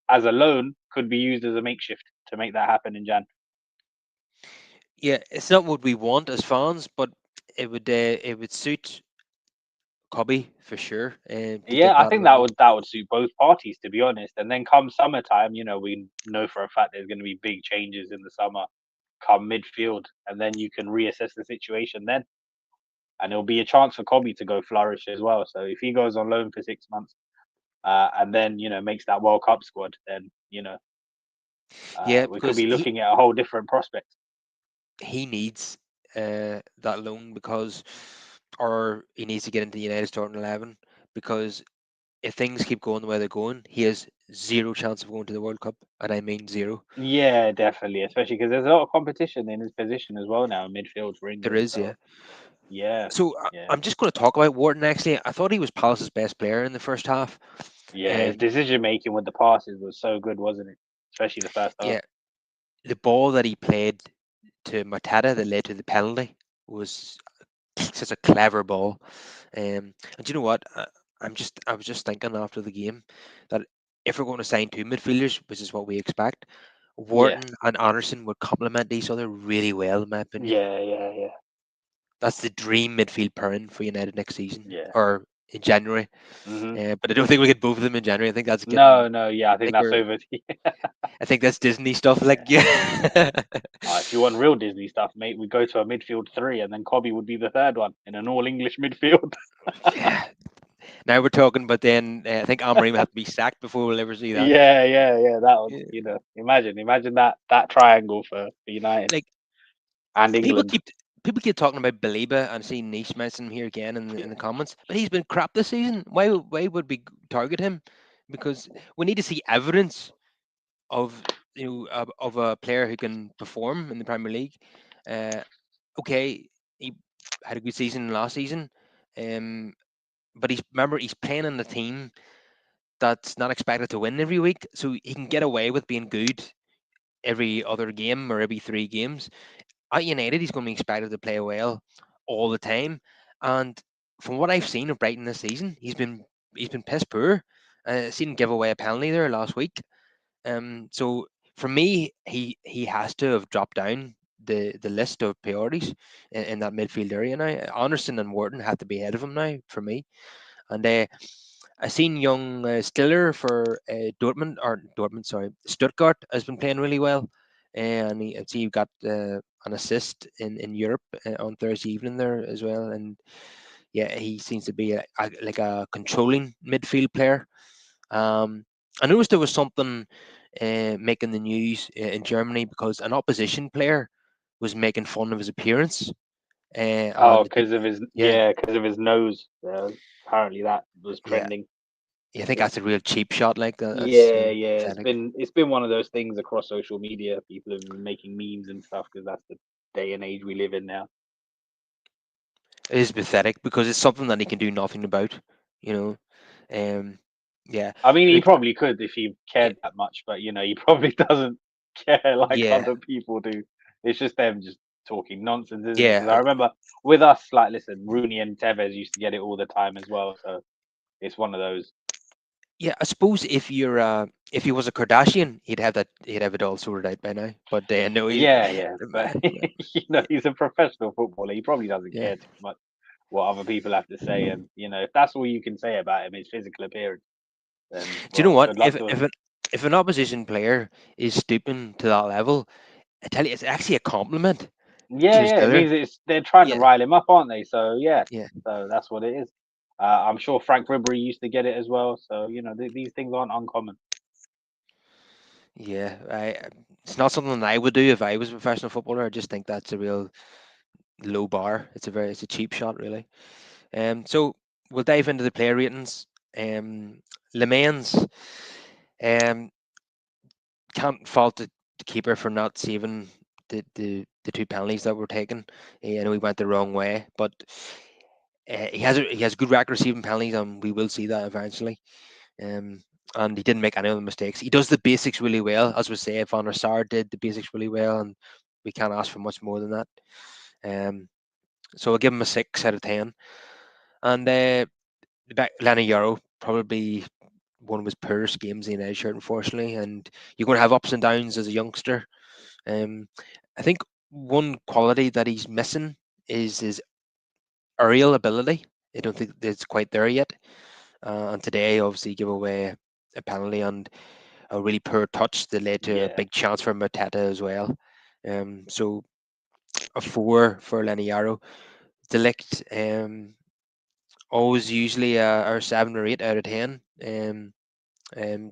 S2: as a loan, could be used as a makeshift to make that happen in Jan.
S1: Yeah, it's not what we want as fans, but it would suit Cobby for sure, to
S2: Yeah,
S1: get
S2: I
S1: that
S2: think
S1: loan
S2: that
S1: in.
S2: would suit both parties, to be honest. And then come summertime, we know for a fact there's going to be big changes in the summer. Come midfield, and then you can reassess the situation then, and it'll be a chance for Kobe to go flourish as well. So if he goes on loan for 6 months, and then makes that World Cup squad, then
S1: Yeah,
S2: we could
S1: because
S2: be looking at a whole different prospect.
S1: he needs that loan because, or he needs to get into the United starting 11 because if things keep going the way they're going, he has zero chance of going to the World Cup, and I mean zero.
S2: Yeah, definitely, especially because there's a lot of competition in his position as well now in midfield for
S1: There
S2: England.
S1: is, yeah.
S2: So yeah,
S1: So
S2: yeah,
S1: I'm just going to talk about Wharton. Actually, I thought he was Palace's best player in the first half.
S2: yeah. His
S1: Um,
S2: decision making with the passes was so good, wasn't it? Especially the first half.
S1: yeah, the ball that he played to Matata that led to the penalty was such a clever ball. And do you know what? I was just thinking after the game that if we're going to sign two midfielders, which is what we expect,
S2: Yeah,
S1: Wharton and Anderson would complement each other really well, in my opinion.
S2: yeah, yeah, yeah,
S1: That's the dream midfield pairing for United next season
S2: yeah.
S1: or in January.
S2: Hmm.
S1: But I don't think we get both of them in January. I think that's
S2: No,
S1: getting.
S2: no, yeah. I
S1: I
S2: think
S1: think
S2: that's
S1: we're.
S2: over.
S1: I think that's Disney stuff. Like, yeah.
S2: If you want real Disney stuff, mate, we go to a midfield three, and then Cobby would be the third one in an all English midfield.
S1: Yeah. Now we're talking, but then I think Amorim will have to be sacked before we'll ever see that.
S2: Yeah, yeah, yeah. That would,
S1: Yeah.
S2: imagine that triangle for United
S1: Like
S2: and
S1: people
S2: England.
S1: keep people keep talking about Baliba and seeing Niche mention him here again in the
S2: Yeah.
S1: comments, but he's been crap this season. Why would we target him? Because we need to see evidence of of a player who can perform in the Premier League. Uh, okay, he had a good season last season, um, but he's playing in a team that's not expected to win every week, so he can get away with being good every other game or every 3 games. At United, he's going to be expected to play well all the time. And from what I've seen of Brighton this season, he's been piss poor. Seen him give away a penalty there last week. So for me, he has to have dropped down the list of priorities in that midfield area now. Anderson and Wharton have to be ahead of him now for me. And I seen young Stiller for Dortmund, sorry, Stuttgart has been playing really well, and I see he got an assist in Europe on Thursday evening there as well. And yeah, he seems to be like a controlling midfield player. Um, I noticed there was something making the news in Germany because an opposition player was making fun of his appearance,
S2: Oh,
S1: and
S2: because of his
S1: yeah,
S2: because of his nose. Apparently that was
S1: yeah,
S2: trending.
S1: yeah, I think
S2: It's
S1: that's a real cheap shot. Like that's
S2: Yeah, yeah. It's
S1: pathetic.
S2: been one of those things across social media. People have been making memes and stuff because that's the day and age we live in now.
S1: It is pathetic because it's something that he can do nothing about. You know, um, yeah,
S2: I mean, he
S1: like
S2: probably could if he
S1: eh,
S2: cared that much, but he probably doesn't care like
S1: yeah,
S2: other people do. It's just them just talking nonsense, isn't it? Because
S1: yeah,
S2: I remember with us, like, listen, Rooney and Tevez used to get it all the time as well. So it's one of those.
S1: yeah. I suppose if he was a Kardashian, he'd have it all sorted out by now. But no, he,
S2: Yeah, yeah. But
S1: yeah,
S2: he's a professional footballer. He probably doesn't
S1: yeah.
S2: care too much what other people have to say. And if that's all you can say about him, his physical appearance, then
S1: Do you know
S2: well,
S1: what?
S2: good luck to him.
S1: If an opposition player is stooping to that level, I tell you, it's actually a compliment
S2: Yeah,
S1: to
S2: yeah. It
S1: Stiller.
S2: means they're trying to
S1: Yeah,
S2: rile him up, aren't they? So yeah,
S1: yeah,
S2: so that's what it is. I'm sure Frank Ribery used to get it as well. So these things aren't uncommon.
S1: yeah. It's not something that I would do if I was a professional footballer. I just think that's a real low bar. It's a cheap shot, really. So we'll dive into the player ratings. Le Mans, can't fault the keeper for not saving the two penalties that were taken. I know he went the wrong way, but he has a good record receiving penalties, and we will see that eventually. Um, and he didn't make any of the mistakes. He does the basics really well, as we say. Van der Sar did the basics really well, and we can't ask for much more than that. Um, so I'll give him a 6 out of 10. And Lenny Yarrow, probably one of his poorest games in the United shirt, unfortunately. And you're going to have ups and downs as a youngster. Um, I think one quality that he's missing is his aerial ability. I don't think it's quite there yet. And today, obviously, gave away a penalty and a really poor touch that led to a
S2: Yeah,
S1: big chance for Mateta as well. So a 4 for Lenny Yarrow. Delict, always usually a 7 or 8 out of 10.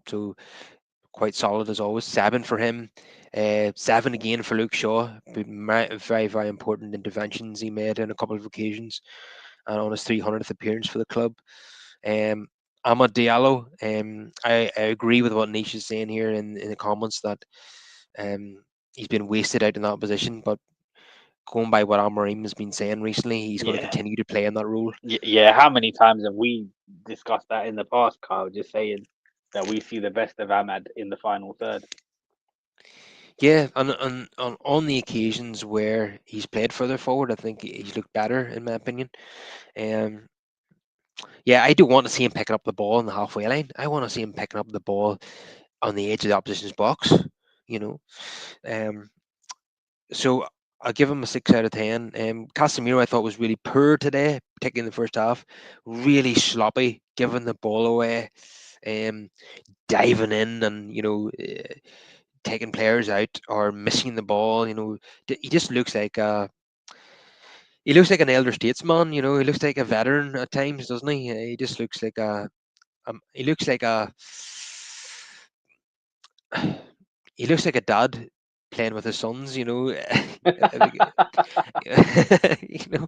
S1: So quite solid as always. 7 for him. 7 again for Luke Shaw. Very, very important interventions he made on a couple of occasions and on his 300th appearance for the club. Um, Ahmad Diallo, I agree with what Nish is saying here in the comments that um, he's been wasted out in that position. But going by what Amarim has been saying recently, he's going to
S2: Yeah.
S1: continue to play in that role.
S2: Yeah, how many times have we discussed that in the past, Carl? Just saying that we see the best of Ahmad in the final third.
S1: Yeah, on the occasions where he's played further forward, I think he's looked better in my opinion. Um, yeah, I do want to see him picking up the ball on the halfway line. I want to see him picking up the ball on the edge of the opposition's box. You know, um, so I'll give him a 6 out of 10. Casemiro I thought was really poor today, particularly in the first half. Really sloppy, giving the ball away, um, diving in, and taking players out or missing the ball. He just looks like an elder statesman. He looks like a veteran at times, doesn't he? He just looks like he looks like a he looks like a dad playing with his sons. I think, you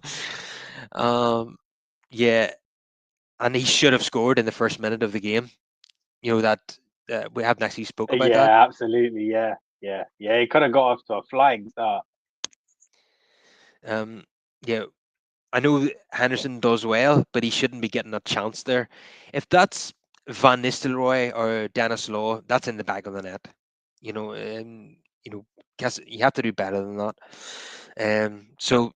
S1: know, yeah, and he should have scored in the first minute of the game. That we haven't actually spoke about that.
S2: Yeah, absolutely. Yeah. He could have got off to a flying start.
S1: Um, yeah, I know Henderson does well, but he shouldn't be getting a chance there. If that's Van Nistelrooy or Dennis Law, that's in the back of the net. You know, and you know, you have to do better than that. So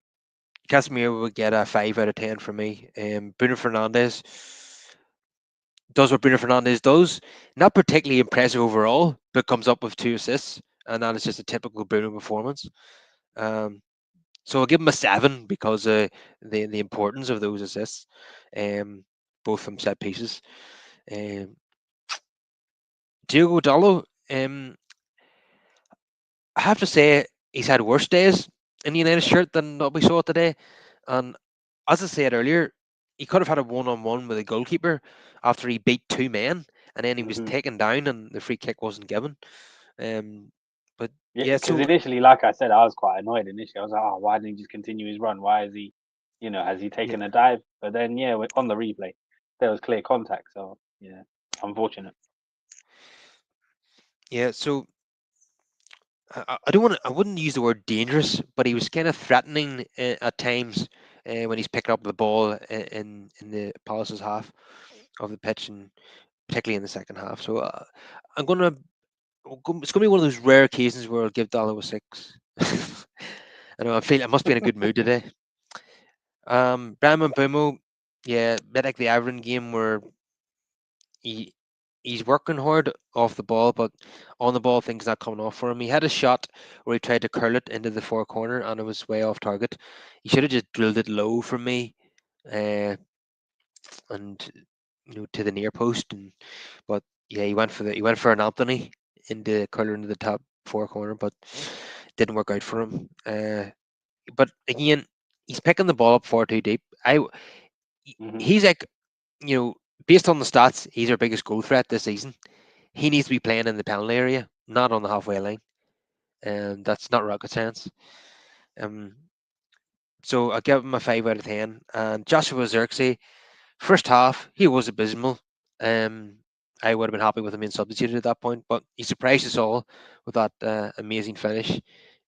S1: Casemiro would get a 5 out of 10 for me. Bruno Fernandes does what Bruno Fernandes does. Not particularly impressive overall, but comes up with 2 assists, and that is just a typical Bruno performance. Um, so I'll give him a 7 because the importance of those assists, um, both from set pieces. Um, Diogo Dallo, I have to say he's had worse days in the United shirt than what we saw today. And as I said earlier, he could have had a one-on-one with a goalkeeper after he beat 2 men, and then he was
S2: Hmm.
S1: taken down, and the free kick wasn't given. Um, but
S2: Yeah,
S1: yeah,
S2: because
S1: so
S2: initially, like I said, I was quite annoyed initially. I was like, oh, why didn't he just continue his run? Why is he, has he
S1: yeah,
S2: taken a dive? But then, yeah, on the replay, there was clear contact. So, yeah, unfortunate.
S1: yeah. So I don't want to. I wouldn't use the word dangerous, but he was kind of threatening at times when he's picking up the ball in the Palace's half of the pitch, and particularly in the second half. So I'm gonna. It's gonna be one of those rare occasions where I'll give Dallo a 6. I know I must be in a good mood today. Brahman Bumo, yeah, bit like the Everton game where he he's working hard off the ball, but on the ball things not coming off for him. He had a shot where he tried to curl it into the far corner and it was way off target. He should have just drilled it low for me, uh, and to the near post. But yeah, he went for an Anthony into curler into the top four corner, but didn't work out for him. But again, he's picking the ball up far too deep.
S2: Hmm.
S1: He's like, based on the stats, he's our biggest goal threat this season. He needs to be playing in the penalty area, not on the halfway line. And that's not rocket science. Um, so I'll give him a 5 out of 10. And Joshua Xerxes, first half, he was abysmal. Um, I would have been happy with him being substituted at that point, but he surprised us all with that amazing finish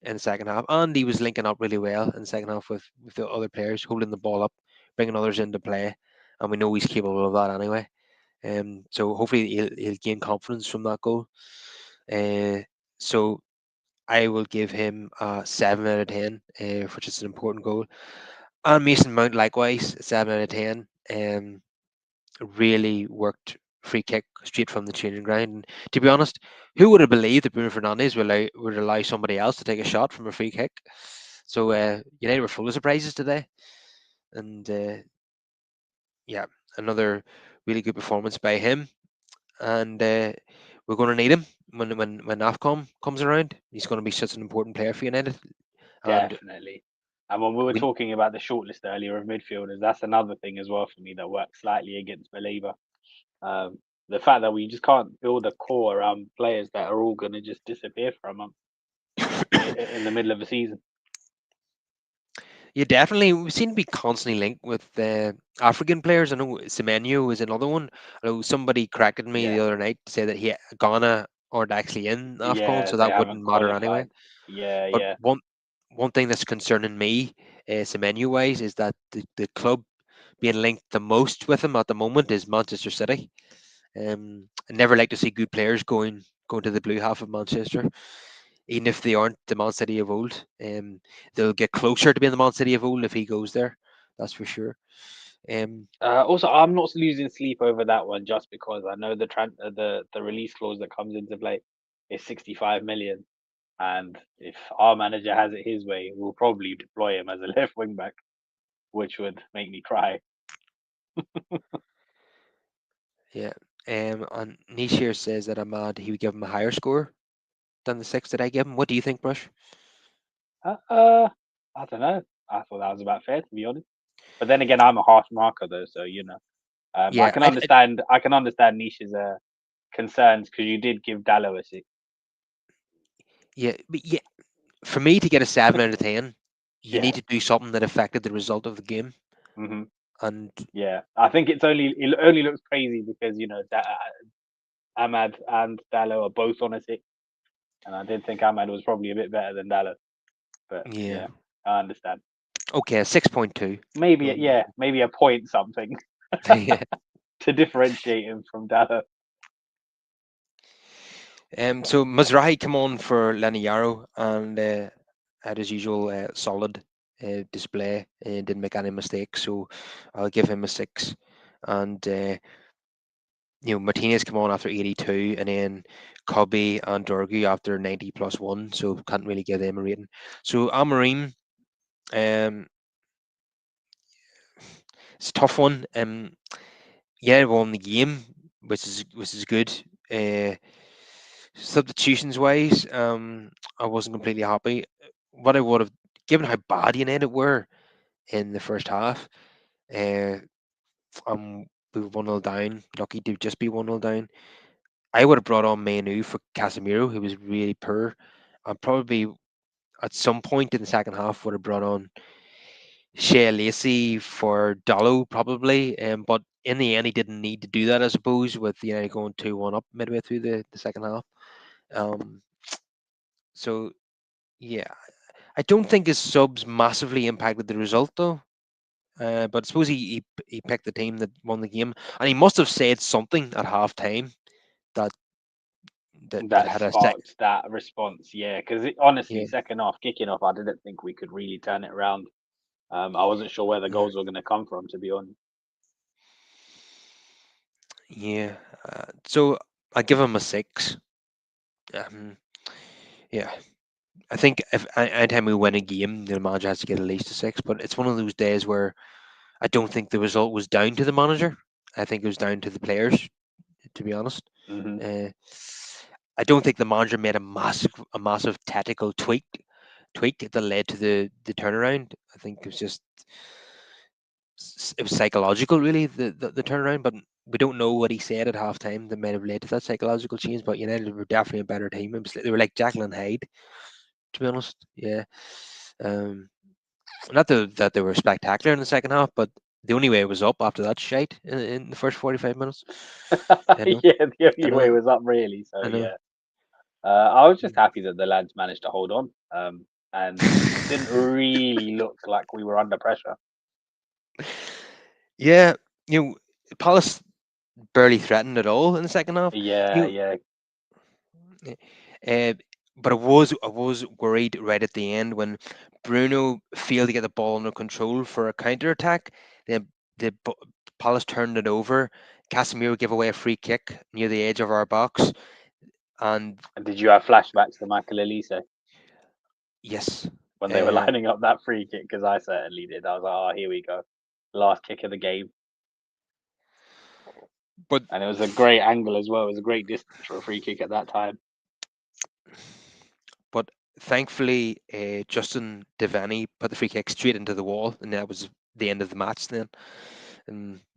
S1: in the second half. And he was linking up really well in the second half with the other players, holding the ball up, bringing others into play. And we know he's capable of that anyway. So hopefully he'll gain confidence from that goal. Uh, so I will give him a 7 out of 10, which is an important goal. And Mason Mount likewise, 7 out of 10. Really worked free kick straight from the training ground. And to be honest, who would have believed that Bruno Fernandes would allow somebody else to take a shot from a free kick? So United were full of surprises today, and yeah, another really good performance by him. And we're going to need him when Afcom comes around. He's going to be such an important player for United, and
S2: Definitely. And when we were
S1: we
S2: talking about the shortlist earlier of midfielders, that's another thing as well for me that works slightly against Believer. the fact that we just can't build a core around players that are all going to just disappear for a month in the middle of the season.
S1: Yeah, definitely. We seem to be constantly linked with African players. I know Semenyo is another one. I know somebody corrected me
S2: Yeah,
S1: the other night to say that Ghana aren't actually in AFCON,
S2: yeah,
S1: so
S2: they
S1: that
S2: haven't
S1: wouldn't matter anyway.
S2: qualified. Yeah,
S1: But
S2: yeah,
S1: one thing that's concerning me, Semenyo wise, is that the club being linked the most with him at the moment is Manchester City. I never like to see good players going to the blue half of Manchester, even if they aren't the Man City of old. They'll get closer to being the Man City of old if he goes there. That's for sure. Um,
S2: Also, I'm not losing sleep over that one just because I know the release clause that comes into play is 65 million, and if our manager has it his way, we'll probably deploy him as a left wing back, which would make me cry.
S1: yeah. And Nish here says that Ahmad he would give him a higher score than the six that I give him. What do you think, Brush?
S2: Uh, uh, I don't know. I thought that was about fair, to be honest. But then again, I'm a harsh marker though, so you know, I
S1: Yeah,
S2: can understand. I can understand Nisha's concerns because you did give Dallo a six.
S1: but yeah, for me to get a 7 out of 10, you
S2: Yeah.
S1: need to do something that affected the result of the game.
S2: Hmm.
S1: And
S2: Yeah. I think it only looks crazy because you know Ahmad and Dallo are both on a six, and I did think Ahmad was probably a bit better than Dallo. But
S1: yeah,
S2: yeah, I understand.
S1: okay, 6.2.
S2: Maybe
S1: We'll,
S2: yeah, maybe a point something
S1: yeah.
S2: to differentiate him from Dallo.
S1: So Mizrahi come on for Lenny Yarrow and had his usual solid display. Didn't make any mistakes, so I'll give him a six. And Martinez come on after 82, and then Cubby and Durgu after 90 plus one. So can't really give them a rating. So Amarim, um, it's a tough one. Yeah, won the game, which is good. Uh, Substitutions wise, I wasn't completely happy. What I would have given how bad United were in the first half. Uh, we were 1-0 down, lucky to just be 1-0 down. I would have brought on Manu for Casemiro, who was really poor. And probably at some point in the second half would have brought on Shea Lacey for Dallo, probably. But in the end, he didn't need to do that, I suppose, with United going 2-1 up midway through the second half. Um, so, yeah, I don't think his subs massively impacted the result, though. But I suppose he picked the team that won the game, and he must have said something at half time that that
S2: That
S1: had a set.
S2: sparked that response. Yeah, because honestly,
S1: Yeah,
S2: second half kicking off, I didn't think we could really turn it around. I wasn't sure where the
S1: yeah,
S2: goals were going to come from, to be honest.
S1: yeah. So I give him a six. Um, yeah, I think if anytime we win a game, the manager has to get at least a six. But it's one of those days where I don't think the result was down to the manager. I think it was down to the players, to be honest.
S2: Hmm.
S1: Uh, I don't think the manager made a massive tactical tweak that led to the turnaround. I think it was just it was psychological, really, the turnaround. But we don't know what he said at halftime that might have led to that psychological change. But United were definitely a better team. They were like Jekyll and Hyde, to be honest. Yeah. Um, Not that they were spectacular in the second half, but the only way it was up after that shite in the first 45 minutes. I know,
S2: Yeah, the
S1: I
S2: only way
S1: know,
S2: was up, really. So
S1: I know.
S2: yeah, I was just
S1: Mm.
S2: happy that the lads managed to hold on, and didn't really look like we were under pressure.
S1: Yeah, you know, Palace barely threatened at all in the second half.
S2: Yeah,
S1: You
S2: yeah.
S1: know, uh, but I was worried right at the end when Bruno failed to get the ball under control for a counter attack. Then Palace turned it over. Casemiro gave away a free kick near the edge of our box, and
S2: And did you have flashbacks to Michael Elise
S1: yes,
S2: when they were
S1: uh,
S2: lining up that free kick? Because I certainly did. I was like, oh, here we go, last kick of the game,
S1: but
S2: and it was a great angle as well. It was a great distance for a free kick at that time.
S1: but thankfully, Justin Devaney put the free kick straight into the wall, and that was the end of the match then.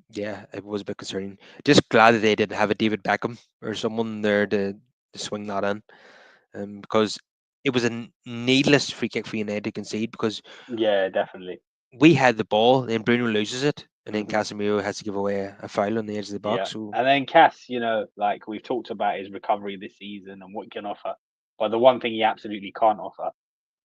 S1: Yeah, it was a bit concerning. Just glad that they didn't have a David Beckham or someone there to swing that in, because it was a needless free kick for United to concede because
S2: Yeah, definitely.
S1: we had the ball, then Bruno loses it, and then
S2: Hmm.
S1: Casemiro has to give away a foul on the edge of the
S2: Yeah,
S1: box. So,
S2: and then Cass, like we've talked about his recovery this season and what he can offer, but the one thing he absolutely can't offer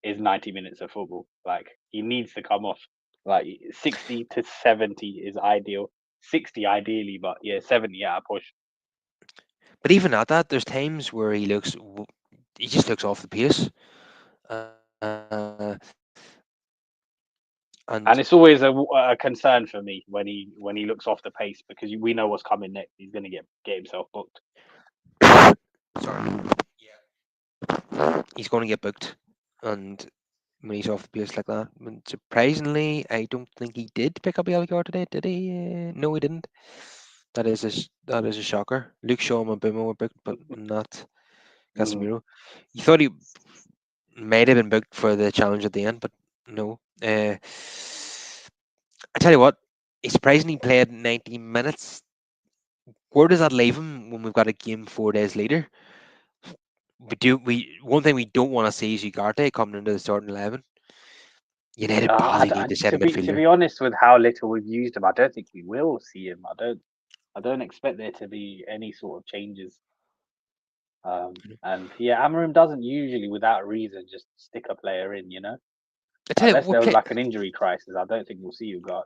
S2: is 90 minutes of football. Like he needs to come off. Like 60 to 70 is ideal. 60 ideally, but yeah, 70 at a push.
S1: but even at that, there's times where he just looks off the pace, and
S2: And it's always a concern for me when he looks off the pace because we know what's coming next. He's going to get himself booked.
S1: sorry, he's going to get booked, and when he's off the pace like that. And surprisingly, I don't think he did pick up a yellow card today. Did he? No, he didn't. That is a shocker. Luke Shaw and Boomer were booked, but not
S2: Mm.
S1: Casemiro. You thought he might have been booked for the challenge at the end, but no. I tell you what, he surprisingly played 90 minutes. Where does that leave him when we've got a game 4 days later? We one thing we don't want to see is Ugarte coming into the starting 11. United badly need to set a
S2: To
S1: midfielder.
S2: be honest, with how little we've used him, I don't think we will see him. I don't expect there to be any sort of changes. And yeah, Amarim doesn't usually, without reason, just stick a player in.
S1: I tell you,
S2: Unless there was like an injury crisis, I don't think we'll see Ugarte.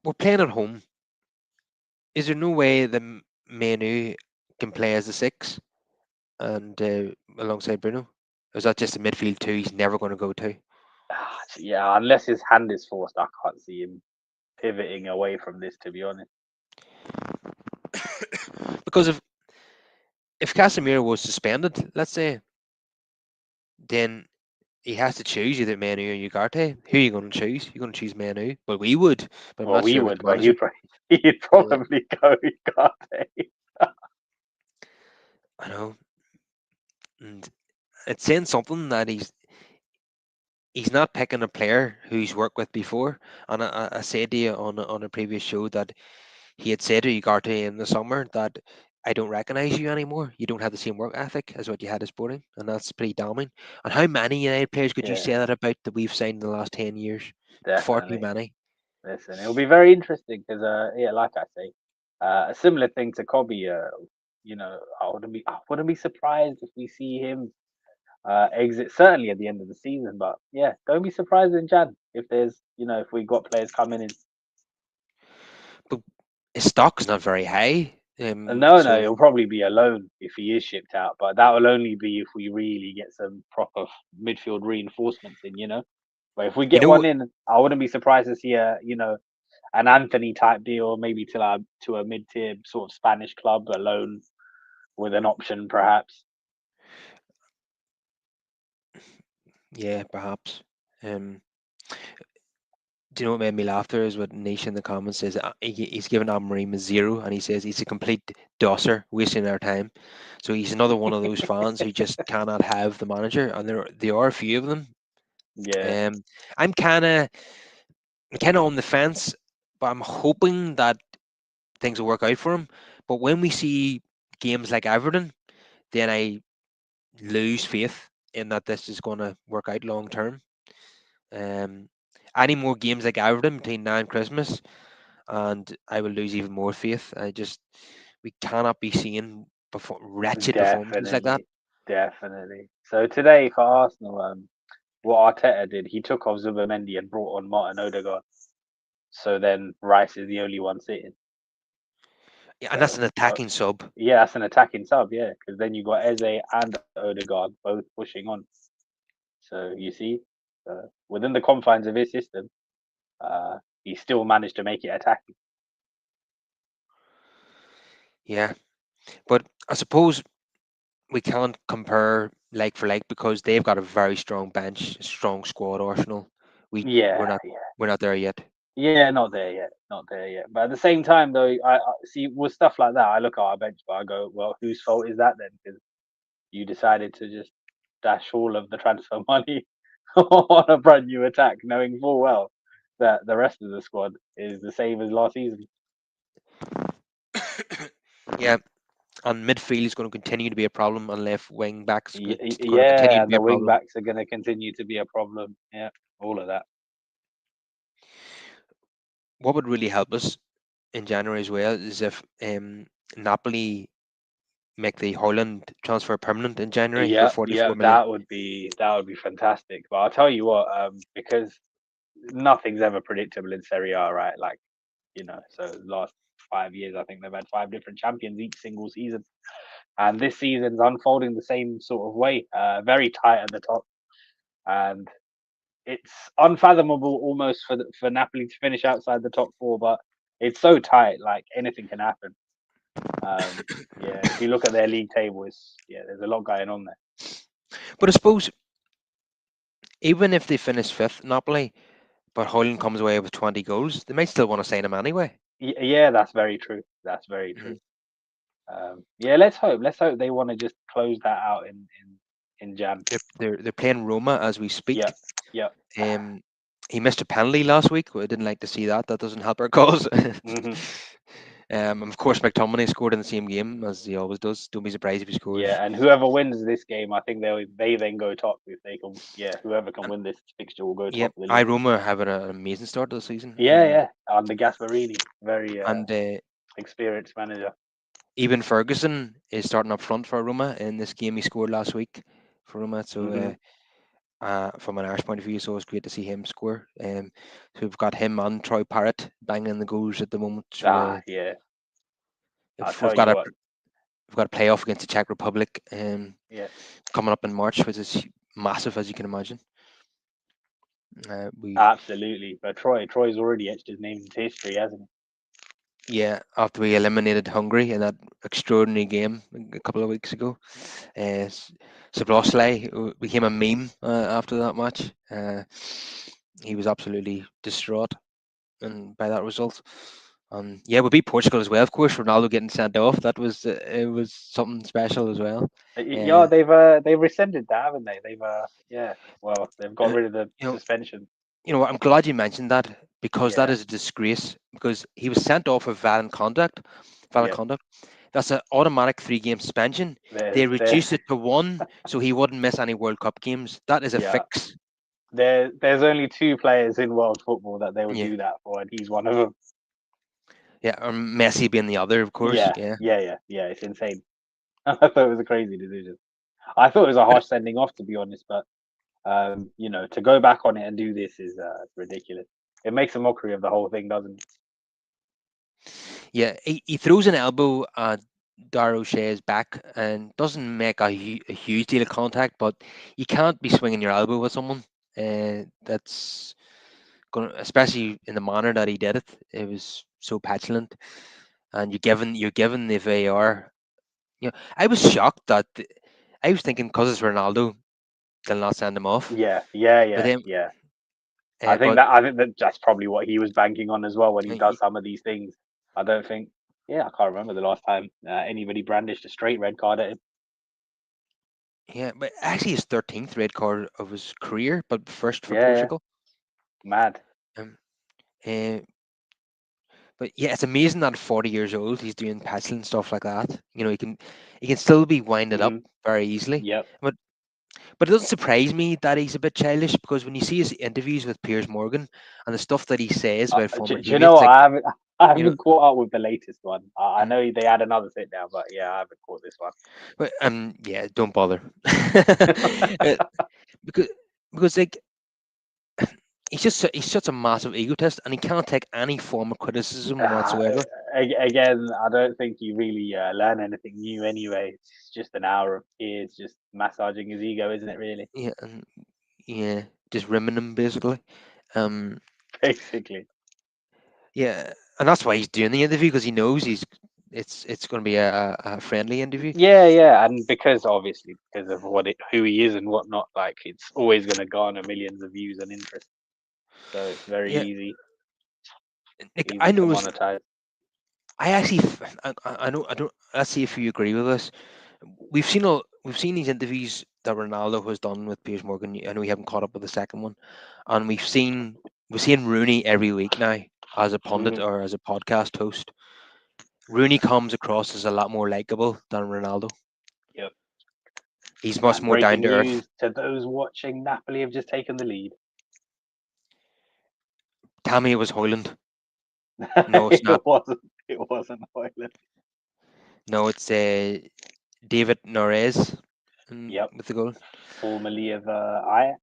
S1: we're playing at home. Is there no way the Manu can play as a six and alongside Bruno? Or is that just a midfield two he's never going to go to?
S2: Yeah, unless his hand is forced, I can't see him pivoting away from this. To be honest.
S1: Because if Casemiro was suspended, let's say, then he has to choose either Manu or Ugarte. Who are you going to choose? You're going to choose Manu. Well, we would, but I'm
S2: Well,
S1: not
S2: we
S1: sure about
S2: would,
S1: the
S2: but
S1: manager.
S2: he'd
S1: Uh,
S2: probably go Ugarte.
S1: I know, and it's saying something that he's not picking a player who he's worked with before. And I said to you on a previous show that he had said to Ugarte in the summer that I don't recognise you anymore. You don't have the same work ethic as what you had at Sporting, and that's pretty damning. And how many United players could you
S2: Yeah,
S1: say that about that we've signed in the last 10 years? Far too
S2: definitely.
S1: many.
S2: Listen, it'll be very interesting because, yeah, like I say, a similar thing to Kobe. I wouldn't be surprised if we see him exit certainly at the end of the season. But yeah, don't be surprised in Jan if if we got players coming in.
S1: But his stock is not very high.
S2: No, no,
S1: So
S2: he'll probably be alone if he is shipped out, but that will only be if we really get some proper midfield reinforcements in. But if we
S1: you
S2: get
S1: know,
S2: one in, I wouldn't be surprised to see an Anthony type deal, maybe to a mid tier sort of Spanish club alone with an option perhaps.
S1: yeah, perhaps. Um, do you know what made me laugh there is what Nisha in the comments says he's given Amorim a zero, and he says he's a complete dosser, wasting our time. So he's another one of those fans who just cannot have the manager, and there are a few of them.
S2: Yeah,
S1: Um, I'm kind of on the fence, but I'm hoping that things will work out for him. But when we see games like Everton, then I lose faith in that this is going to work out long term. Um, any more games like Everton between now and Christmas, and I will lose even more faith. We cannot be seeing wretched performances like that.
S2: definitely, definitely. So today for Arsenal, what Arteta did, he took off Zubimendi and brought on Martin Odegaard. So then Rice is the only one sitting.
S1: Yeah, and that's
S2: So
S1: an attacking sub.
S2: yeah, that's an attacking sub, yeah, because then you got Eze and Odegaard both pushing on. So you see, within the confines of his system, he still managed to make it attacking.
S1: Yeah, but I suppose we can't compare like for like because they've got a very strong bench, strong squad. Arsenal, we're
S2: Yeah,
S1: not
S2: yeah,
S1: we're not there yet.
S2: yeah. Not there yet, not there yet. But at the same time, though, I see with stuff like that, I look at our bench, but I go, well, whose fault is that then? Because you decided to just dash all of the transfer money on a brand new attack, knowing full well that the rest of the squad is the same as last season.
S1: Yeah, and midfield is going to continue to be a problem, and left wing backs going to continue
S2: Yeah,
S1: to
S2: and
S1: be
S2: the
S1: a
S2: wing
S1: problem.
S2: backs are going to continue to be a problem. Yeah, all of that.
S1: What would really help us in January as well is if Napoli make the Holland transfer permanent in January for
S2: Yeah, yeah,
S1: 44 million.
S2: that would be fantastic. But I'll tell you what, because nothing's ever predictable in Serie A, right? Like, so last 5 years, I think they've had five different champions each single season, and this season's unfolding the same sort of way. Very tight at the top, and it's unfathomable almost for Napoli to finish outside the top four. But it's so tight, like anything can happen. Um, yeah, if you look at their league table, there's a lot going on there.
S1: But I suppose even if they finish fifth, Napoli, but Holland comes away with 20 goals, they might still want to sign him anyway.
S2: Yeah, that's very true. That's very true.
S1: Mhm.
S2: Yeah, let's hope. Let's hope they want to just close that out in Jan.
S1: They're playing Roma as we
S2: Yeah,
S1: speak.
S2: yeah.
S1: Um, he missed a penalty last week. I didn't like to see that. That doesn't help our cause.
S2: Hmm.
S1: Of course, McTominay scored in the same game as he always does. Don't be surprised if he scores.
S2: Yeah, and whoever wins this game, I think they then go top if they can. Yeah, whoever can
S1: And
S2: win this fixture will go
S1: yeah,
S2: top of the
S1: I
S2: league.
S1: Roma having an amazing start to the season.
S2: Yeah, yeah. And the Gasparini, very
S1: And
S2: experienced manager.
S1: even Ferguson is starting up front for Roma in this game he scored last week for Roma. So
S2: Hmm.
S1: from an Irish point of view, so it's great to see him score. So we've got him and Troy Parrott banging the goals at the moment. So
S2: Ah, yeah. I'll
S1: if
S2: tell you what.
S1: we've got a playoff against the Czech Republic
S2: Yeah,
S1: coming up in March, which is massive as you can imagine. We
S2: absolutely. But Troy's already etched his name into history, hasn't
S1: Yeah, after we eliminated Hungary in that extraordinary game a couple of weeks ago, uh, Szoboszlai became a meme after that match. He was absolutely distraught and by that result. Yeah, we beat Portugal as well. Of course, Ronaldo getting sent off. That was it was something special as well.
S2: he? Yeah,
S1: Uh,
S2: they've rescinded that, haven't they? They've yeah. Well, they've got
S1: and
S2: rid of the
S1: you know,
S2: suspension.
S1: I'm glad you mentioned that because that
S2: Yeah,
S1: is a disgrace. Because he was sent off for violent conduct. Violent
S2: yeah.
S1: conduct. That's an automatic 3 game suspension. They
S2: There,
S1: reduced it to one, so he wouldn't miss any World Cup games. That is a
S2: yeah.
S1: fix.
S2: There's only two players in world football that they would
S1: Yeah,
S2: do that for, and he's one of them.
S1: yeah. Or Messi being the other, of course.
S2: Yeah,
S1: Yeah,
S2: yeah, yeah, yeah. It's insane. I thought it was a crazy decision. I thought it was a
S1: but
S2: harsh sending off, to be honest. But to go back on it and do this is ridiculous. It makes a mockery of the whole thing, doesn't it?
S1: yeah, he throws an elbow at Dara O'Shea's back and doesn't make a huge deal of contact, but you can't be swinging your elbow at someone. That's going, especially in the manner that he did it. It was so petulant, and you're given the VAR. I was shocked that I was thinking because it's Ronaldo, they'll not send him off.
S2: Yeah, yeah,
S1: But
S2: yeah,
S1: then,
S2: yeah.
S1: but
S2: I think that that's probably what he was banking on as well when he
S1: uh,
S2: does some of these things. I don't think. Yeah, I can't remember the last time anybody brandished a straight red card at him.
S1: yeah, but actually his 13th red card of his career, but first for
S2: Yeah, yeah,
S1: Portugal.
S2: mad.
S1: Um, uh, but yeah, it's amazing that at 40 years old he's doing petulant stuff like that. He can still be winded up
S2: Hmm.
S1: very easily.
S2: Yep.
S1: But But it doesn't surprise me that he's a bit childish because when you see his interviews with Piers Morgan and the stuff that he says about former
S2: Do you know
S1: teammates,
S2: what?
S1: like
S2: I
S1: you know,
S2: haven't caught up with the latest one. I
S1: mm,
S2: know they had another sit down, but yeah, I haven't caught this one.
S1: yeah, don't bother, Uh, because like he's such a massive egotist and he can't take any form of criticism
S2: Uh,
S1: whatsoever.
S2: Again, I don't think you really learn anything new anyway. It's just an hour of kids just massaging his ego, isn't it? Really,
S1: Yeah, and yeah, just rimming him basically. Um,
S2: basically.
S1: yeah, and that's why he's doing the interview because he knows it's going to be a friendly interview.
S2: Yeah, yeah, and because obviously because of who he is and whatnot, like it's always going to garner millions of views and interest. So it's very
S1: Yeah, like I
S2: easy to
S1: know
S2: monetize.
S1: I actually, I know, I don't. Let's see if you agree with us. We've seen these interviews that Ronaldo has done with Piers Morgan. I know we haven't caught up with the second one, and we've seen we're seeing Rooney every week now as a pundit
S2: Hmm.
S1: or as a podcast host. Rooney comes across as a lot more likable than Ronaldo.
S2: Yep.
S1: He's much
S2: And
S1: more down
S2: breaking
S1: to earth.
S2: news to those watching: Napoli have just taken the lead.
S1: Tell me it was Hoyland. No, it's not.
S2: It wasn't. It wasn't Ireland.
S1: No, it's David Norez
S2: Yep.
S1: with the goal.
S2: Formerly of Ajax,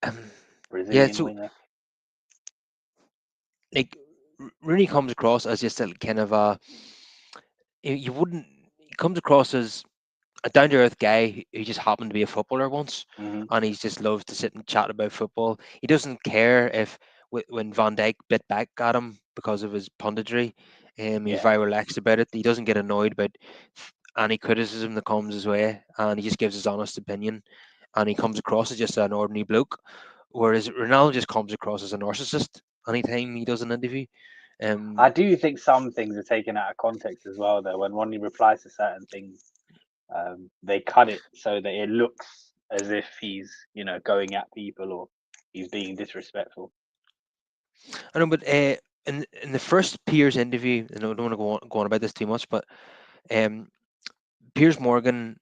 S1: Um, yeah,
S2: Brazilian
S1: so
S2: winger.
S1: like Rooney comes across as just a kind of a you wouldn't. He comes across as a down to earth guy who just happened to be a footballer once,
S2: Hmm.
S1: and he just loves to sit and chat about football. He doesn't care if when Van Dijk bit back at him because of his punditry, he's
S2: Yeah.
S1: very relaxed about it. He doesn't get annoyed about any criticism that comes his way, and he just gives his honest opinion. And he comes across as just an ordinary bloke, whereas Ronaldo just comes across as a narcissist anytime he does an interview.
S2: I
S1: Um,
S2: do think some things are taken out of context as well, though. When Ronnie replies to certain things, they cut it so that it looks as if he's, going at people or he's being disrespectful.
S1: I know, but in the first Piers interview, I don't want to go on about this too much, but um, Piers Morgan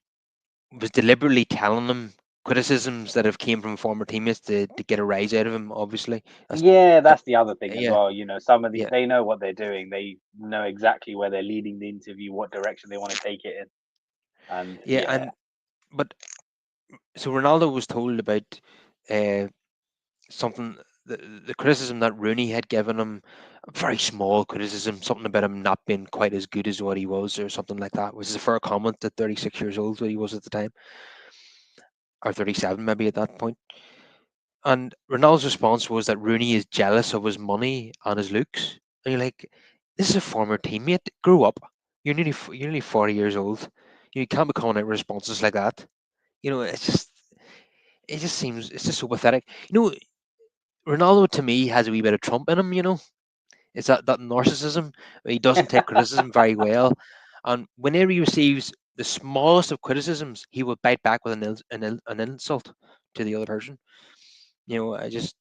S1: was deliberately telling him criticisms that have came from former teammates to get a rise out of him. Obviously, that's,
S2: Yeah,
S1: uh,
S2: that's the other thing as
S1: yeah,
S2: well. Some of the
S1: yeah,
S2: they know what they're doing. They know exactly where they're leading the interview, what direction they want to take it in, and
S1: yeah,
S2: yeah,
S1: and but so Ronaldo was told about uh, something. The criticism that Rooney had given him, a very small criticism, something about him not being quite as good as what he was, or something like that, which is a fair comment at 36 years old, what he was at the time, or 37 maybe at that point. And Ronaldo's response was that Rooney is jealous of his money and his looks. And you're like, this is a former teammate. Grow up. You're nearly 40 years old. You can't be calling out responses like that. It just seems it's just so pathetic. Ronaldo to me has a wee bit of Trump in him. It's that narcissism. He doesn't take criticism very well, and whenever he receives the smallest of criticisms, he will bite back with an insult to the other person. I just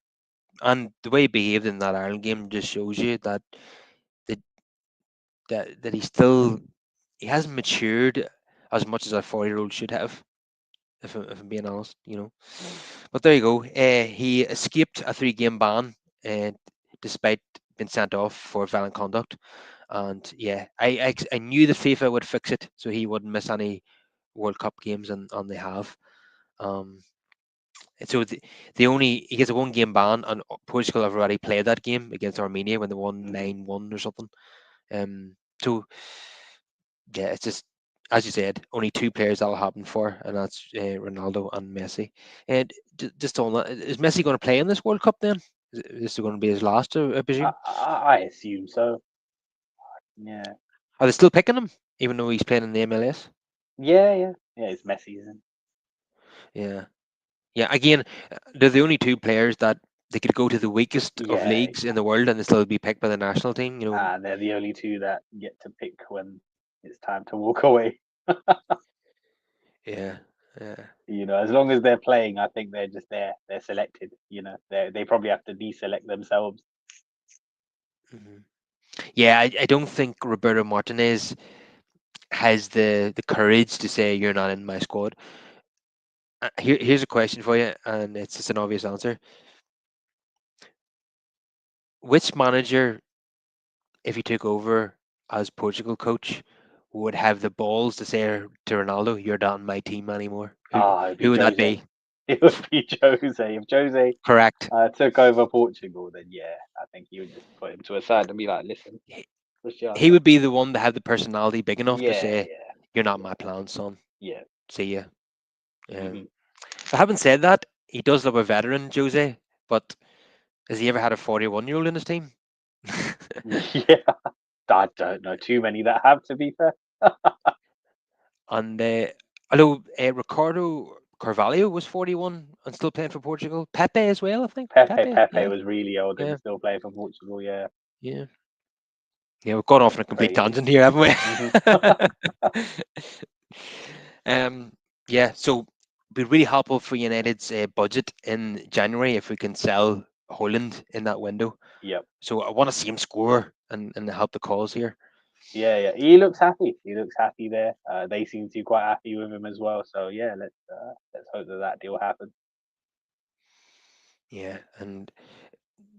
S1: and the way he behaved in that Ireland game just shows you that that he hasn't matured as much as a 40-year-old should have. If I'm being honest. But there you go. He escaped a three-game ban, uh, despite being sent off for violent conduct. And yeah, I knew the FIFA would fix it so he wouldn't miss any World Cup games, and they have. Um, and so he gets a one-game ban, and Portugal have already played that game against Armenia when they won
S2: hmm
S1: 9-1 or something. So yeah, it's just as you said, only two players that'll happen for, and that's Ronaldo and Messi. And just on that, is Messi going to play in this World Cup then? Is this going to be his last, I
S2: I,
S1: presume?
S2: I assume so. Yeah,
S1: Are they still picking him, even though he's playing in the MLS?
S2: yeah, yeah, yeah. It's Messi, isn't
S1: Yeah, yeah. Again, they're the only two players that they could go to the weakest
S2: it?
S1: of
S2: Yeah,
S1: leagues in the world and they still be picked by the national team.
S2: they're the only two that get to pick when it's time to walk away.
S1: Yeah, yeah.
S2: As long as they're playing, I think they're just there. They're selected. They probably have to deselect themselves.
S1: Mhm. Yeah, I don't think Roberto Martinez has the courage to say you're not in my squad. Here's a question for you, and it's just an obvious answer. Which manager, if he took over as Portugal coach, would have the balls to say to Ronaldo, "You're not in my team anymore"? Who
S2: Ah, it'd
S1: who
S2: be
S1: would that
S2: Jose.
S1: be?
S2: It would be Jose. If Jose
S1: Correct.
S2: took over Portugal, then yeah, I think he would just put him to a side and be like, "Listen,
S1: He, he
S2: Cristiano."
S1: would be the one to have the personality big enough to
S2: Yeah,
S1: say,
S2: yeah,
S1: "You're not my
S2: yeah,
S1: plan, son.
S2: yeah.
S1: See ya."
S2: Hmm.
S1: But having said that, he does love a veteran, Jose. But has he ever had a 41-year-old in his team?
S2: Yeah, I don't know too many that have, to be fair.
S1: And although Ricardo Carvalho was 41 and still playing for Portugal, Pepe as well, I think. Pepe,
S2: Pepe
S1: yeah,
S2: was really old and
S1: yeah,
S2: still playing for Portugal. Yeah,
S1: yeah. Yeah, we've gone off on a complete
S2: crazy.
S1: tangent here, haven't
S2: Hmm.
S1: we? um, yeah, so it'd be really helpful for United's budget in January if we can sell Hoyland in that window.
S2: Yep.
S1: So I want to see him score and help the cause here.
S2: Yeah, yeah. He looks happy. He looks happy there. They seem to be quite happy with him as well. So yeah, let's hope that that deal happens.
S1: Yeah, and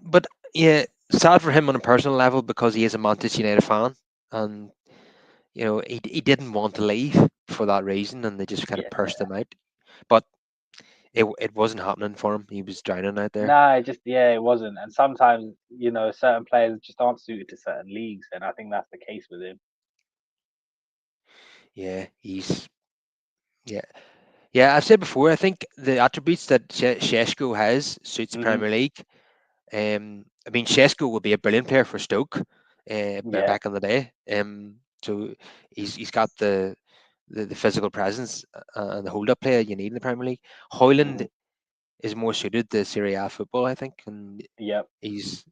S1: but yeah, sad for him on a personal level because he is a Manchester United fan, and he didn't want to leave for that reason, and they just kind of
S2: Yeah.
S1: pursed him out. But it wasn't happening for him. He was drowning out there.
S2: Nah, it just yeah, it wasn't. And sometimes certain players just aren't suited to certain leagues, and I think that's the case with him.
S1: Yeah, yeah, yeah. I've said before. I think the attributes that Sheshko has suits the
S2: Hmm.
S1: Premier League. I mean, Sheshko would be a brilliant player for Stoke,
S2: Yeah.
S1: back in the day. So he's got the physical presence, and the hold-up player you need in the Premier League.
S2: Hmm.
S1: Hoyland is more suited to Serie A football, I think, and
S2: Yep.
S1: he's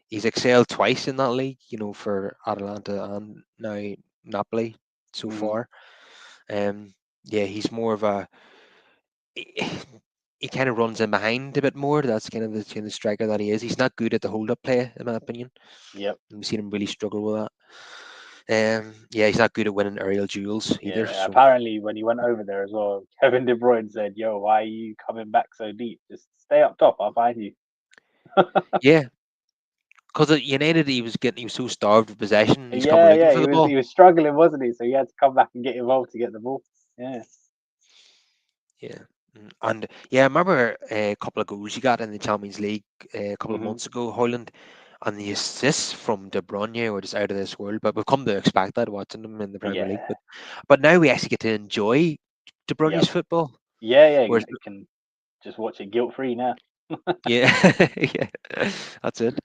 S1: he's excelled twice in that league. For Atalanta and now Napoli so
S2: Hmm.
S1: far. Yeah, he's more of a he, he kind of runs in behind a bit more. That's kind of the striker that he is. He's not good at the hold-up play, in my opinion.
S2: Yep.
S1: We've seen him really struggle with that. Yeah, he's not good at winning aerial duels either.
S2: Yeah.
S1: So
S2: Apparently, when he went over there as well, Kevin De Bruyne said, "Yo, why are you coming back so deep? Just stay up top. I'll find you."
S1: yeah, because at United he was so starved of possession. He's coming
S2: Yeah,
S1: looking
S2: yeah.
S1: for
S2: He
S1: the
S2: was
S1: ball.
S2: he was struggling, wasn't he? So he had to come back and get involved to get the ball. Yeah.
S1: Yeah. And yeah, I remember a couple of goals he got in the Champions League a couple of
S2: Hmm.
S1: months ago, Holland, and the assists from De Bruyne were just out of this world. But we've come to expect that watching them in the Premier League.
S2: Yeah.
S1: But now we actually get to enjoy De
S2: Yep.
S1: Bruyne's football.
S2: Yeah, yeah.
S1: Whereas,
S2: You can just watch it guilt free now.
S1: yeah, yeah, that's it.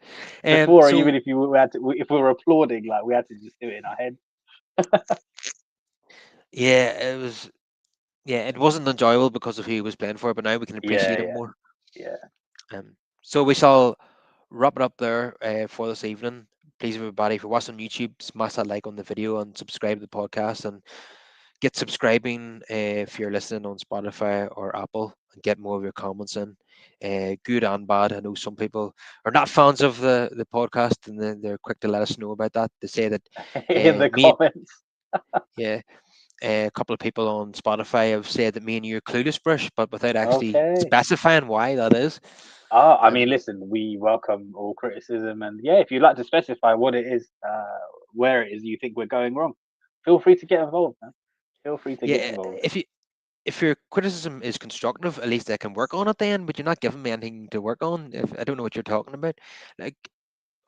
S2: Before, even
S1: So
S2: if if we were applauding, like we had to just do it in our head.
S1: yeah, it wasn't enjoyable because of who he was playing for, but now we can
S2: Yeah,
S1: appreciate him
S2: yeah,
S1: more.
S2: yeah.
S1: So we shall wrap it up there for this evening. Please, everybody, if you're watching on YouTube, smash that like on the video and subscribe to the podcast and get subscribing if you're listening on Spotify or Apple and get more of your comments in. Good and bad. I know some people are not fans of the podcast and they're quick to let us know about that. They say that
S2: In the
S1: me,
S2: comments.
S1: yeah, a couple of people on Spotify have said that me and you are clueless, Brush, but without actually
S2: Okay.
S1: specifying why that is.
S2: I mean,
S1: And
S2: listen, we welcome all criticism, and yeah, if you'd like to specify what it is, where it is you think we're going wrong, feel free to get involved, man. Feel free to get
S1: yeah,
S2: involved.
S1: if your criticism is constructive, at least I can work on it then. But you're not giving me anything to work on. If I don't know what you're talking about, like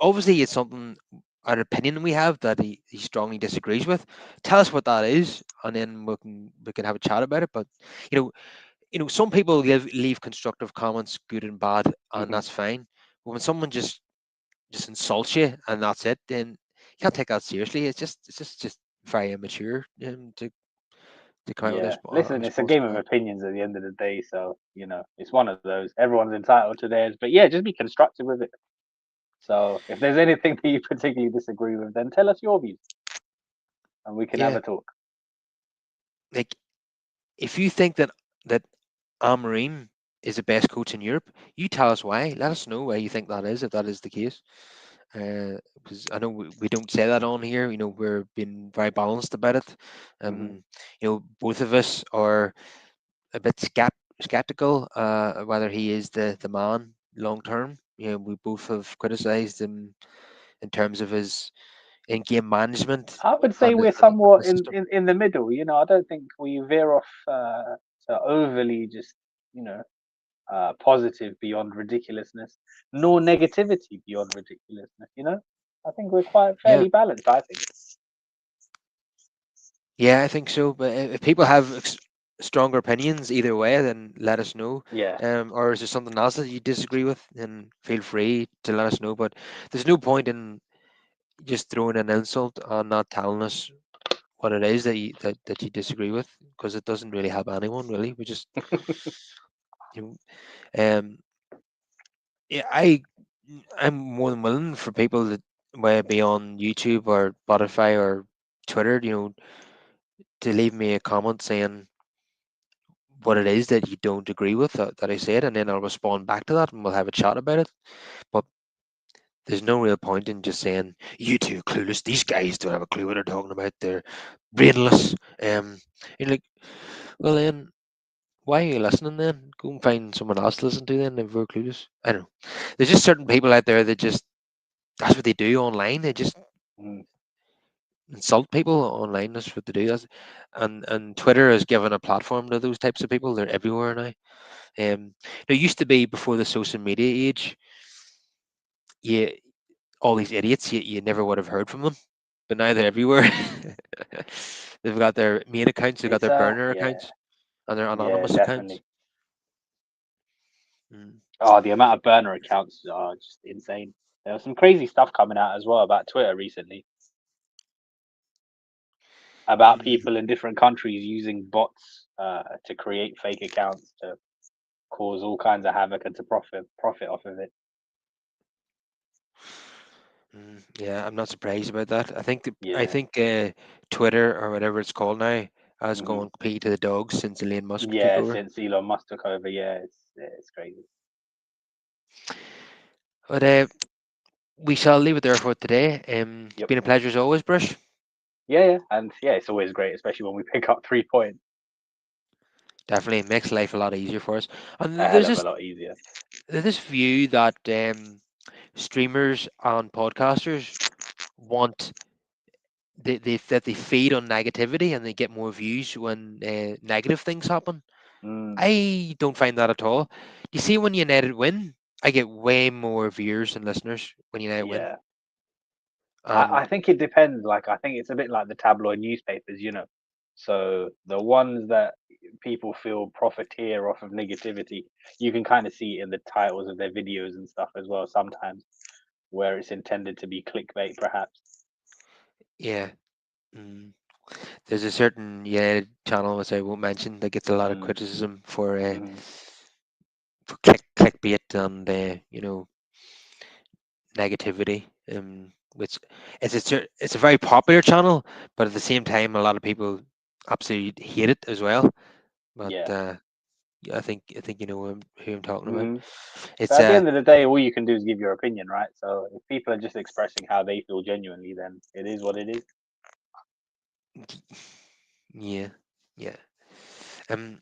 S1: obviously it's something an opinion we have that he strongly disagrees with. Tell us what that is, and then we can have a chat about it. But you know, some people leave constructive comments, good and bad, and
S2: Hmm.
S1: that's fine. But when someone just insults you and that's it, then you can't take that seriously. It's just very immature to come out with
S2: Yeah,
S1: a
S2: listen, it's a
S1: response
S2: game
S1: like
S2: of
S1: that.
S2: opinions at the end of the day, so it's one of those. Everyone's entitled to theirs, but yeah, just be constructive with it. So if there's anything that you particularly disagree with, then tell us your views, and we can have
S1: Yeah,
S2: a talk.
S1: like if you think that Amorim is the best coach in Europe, you tell us why. Let us know why you think that is, if that is the case. Because I know we don't say that on here. We're being very balanced about it.
S2: Hmm.
S1: Both of us are a bit skeptical whether he is the man long term. We both have criticised him in terms of his in-game management
S2: I would say
S1: and
S2: we're
S1: and the
S2: somewhat in,
S1: system.
S2: in, in the middle. I don't think we veer off to overly just, you know, positive beyond ridiculousness, nor negativity beyond ridiculousness. I think we're quite
S1: Yeah,
S2: fairly balanced, I think.
S1: yeah, I think so. But if people have stronger opinions either way, then let us know.
S2: Yeah.
S1: Or is there something else that you disagree with? Then feel free to let us know. But there's no point in just throwing an insult and not telling us what it is that you disagree with, because it doesn't really help anyone. Really, we just you um yeah, I'm more than willing for people that may be on YouTube or Spotify or Twitter, to leave me a comment saying what it is that you don't agree with that I said, and then I'll respond back to that, and we'll have a chat about it. But there's no real point in just saying you two are clueless. These guys don't have a clue what they're talking about. They're brainless. You're like, well then, why are you listening then? Go and find someone else to listen to then if we're clueless. I don't know. There's just certain people out there that just that's what they do online. They just
S2: Mm.
S1: insult people online. That's what they do. And Twitter has given a platform to those types of people. They're everywhere now. There used to be before the social media age, you all these idiots you never would have heard from them, but now they're everywhere. They've got their main accounts, they've got
S2: It's
S1: their burner
S2: yeah,
S1: accounts, and their
S2: yeah,
S1: anonymous accounts.
S2: definitely.
S1: Mm.
S2: Oh, the amount of burner accounts are just insane. There was some crazy stuff coming out as well about Twitter recently, about
S1: Mm.
S2: people in different countries using bots to create fake accounts to cause all kinds of havoc and to profit off of it.
S1: Yeah, I'm not surprised about that. I
S2: Yeah.
S1: think Twitter or whatever it's called now has
S2: Hmm.
S1: gone completely to the dogs since Elon Musk took
S2: Yeah,
S1: over.
S2: since Elon Musk took over, it's crazy.
S1: But we shall leave it there for today. It's
S2: Yep.
S1: been a pleasure as always, Brush.
S2: Yeah, and yeah, it's always great, especially when we pick up 3 points.
S1: Definitely makes life a lot easier for us.
S2: A
S1: And
S2: hell of a lot easier.
S1: there's this view that streamers and podcasters want they feed on negativity and they get more views when negative things happen.
S2: Mm,
S1: I don't find that at all. You see, when United win, I get way more viewers and listeners when United win.
S2: yeah. I
S1: And
S2: think it depends. Like, I think it's a bit like the tabloid newspapers. So the ones that people feel profiteer off of negativity, you can kind of see it in the titles of their videos and stuff as well sometimes, where it's intended to be clickbait, perhaps.
S1: yeah, mm, there's a certain United channel which I won't mention that gets a lot of
S2: Mm,
S1: criticism
S2: mm,
S1: for clickbait and negativity. Which it's a very popular channel, but at the same time, a lot of people absolutely hate it as well. But
S2: yeah.
S1: yeah, I think you know who I'm talking about.
S2: Hmm.
S1: It's
S2: But at the end of the day, all you can do is give your opinion, right? So if people are just expressing how they feel genuinely, then it is what it is.
S1: yeah, yeah, um,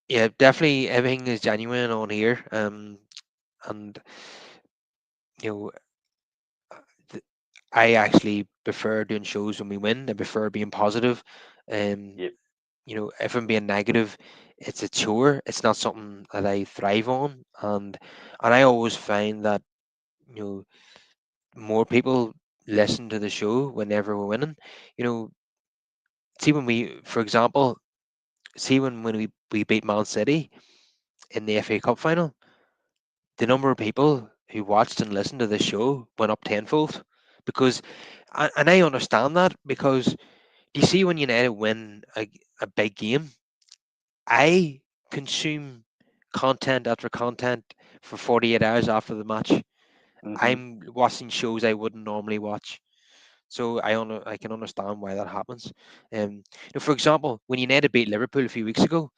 S1: yeah, definitely everything is genuine on here. And you know, th- I actually prefer doing shows when we win. I prefer being positive. Um,
S2: Yep.
S1: if I'm being negative, it's a chore. It's not something that I thrive on, and I always find that you know more people listen to the show whenever we're winning. You know, see when we, for example, see when we beat Man City in the FA Cup final, the number of people who watched and listened to the show went up tenfold because, and I understand that because do you see when United win a big game, I consume content after content for 48 hours after the match.
S2: Hmm.
S1: I'm watching shows I wouldn't normally watch. So I can understand why that happens. For example, when United beat Liverpool a few weeks ago,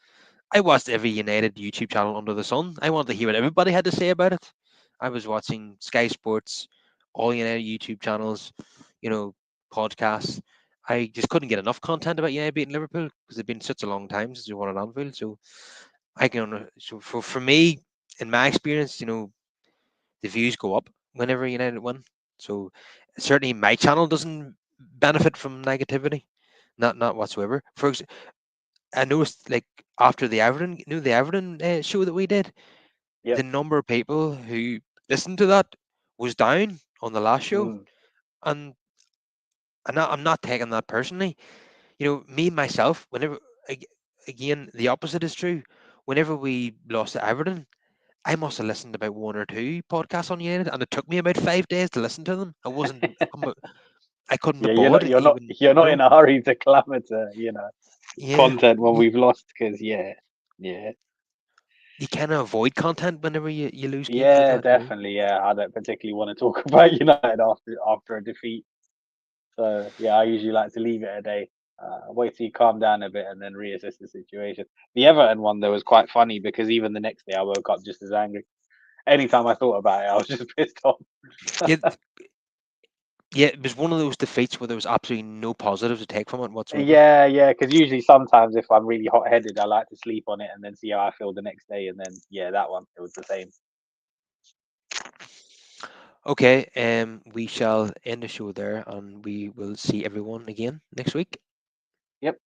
S1: I watched every United YouTube channel under the sun. I wanted to hear what everybody had to say about it. I was watching Sky Sports, all United YouTube channels, you know, podcasts. I just couldn't get enough content about United beating Liverpool because it's been such a long time since we won at Anfield. So so for me, in my experience, the views go up whenever United win. So certainly my channel doesn't benefit from negativity, not whatsoever. I noticed like after the Everton show that we did, the
S2: Yep.
S1: number of people who listened to that was down on the last show,
S2: Mm,
S1: and I'm not taking that personally. Me myself, ag- again the opposite is true. Whenever we lost to Everton, I must have listened to about one or two podcasts on United, and it took me about 5 days to listen to them. I couldn't be
S2: yeah,
S1: bothered even.
S2: you're not in a hurry to climb to
S1: Yeah,
S2: content when
S1: you,
S2: we've lost because yeah,
S1: you kind of avoid content whenever you lose games like
S2: yeah,
S1: that.
S2: definitely, yeah. I don't particularly want to talk about United after a defeat, so yeah, I usually like to leave it a day. Wait till you calm down a bit and then reassess the situation. The Everton one though was quite funny because even the next day I woke up just as angry. Anytime I thought about it, I was just pissed off.
S1: Yeah, yeah, it was one of those defeats where there was absolutely no positive to take from it whatsoever.
S2: Yeah, yeah, because usually sometimes if I'm really hot headed, I like to sleep on it and then see how I feel the next day. And then, yeah, that one, it was the same.
S1: Okay, we shall end the show there, and we will see everyone again next week.
S2: Yep.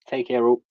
S2: Take care, all.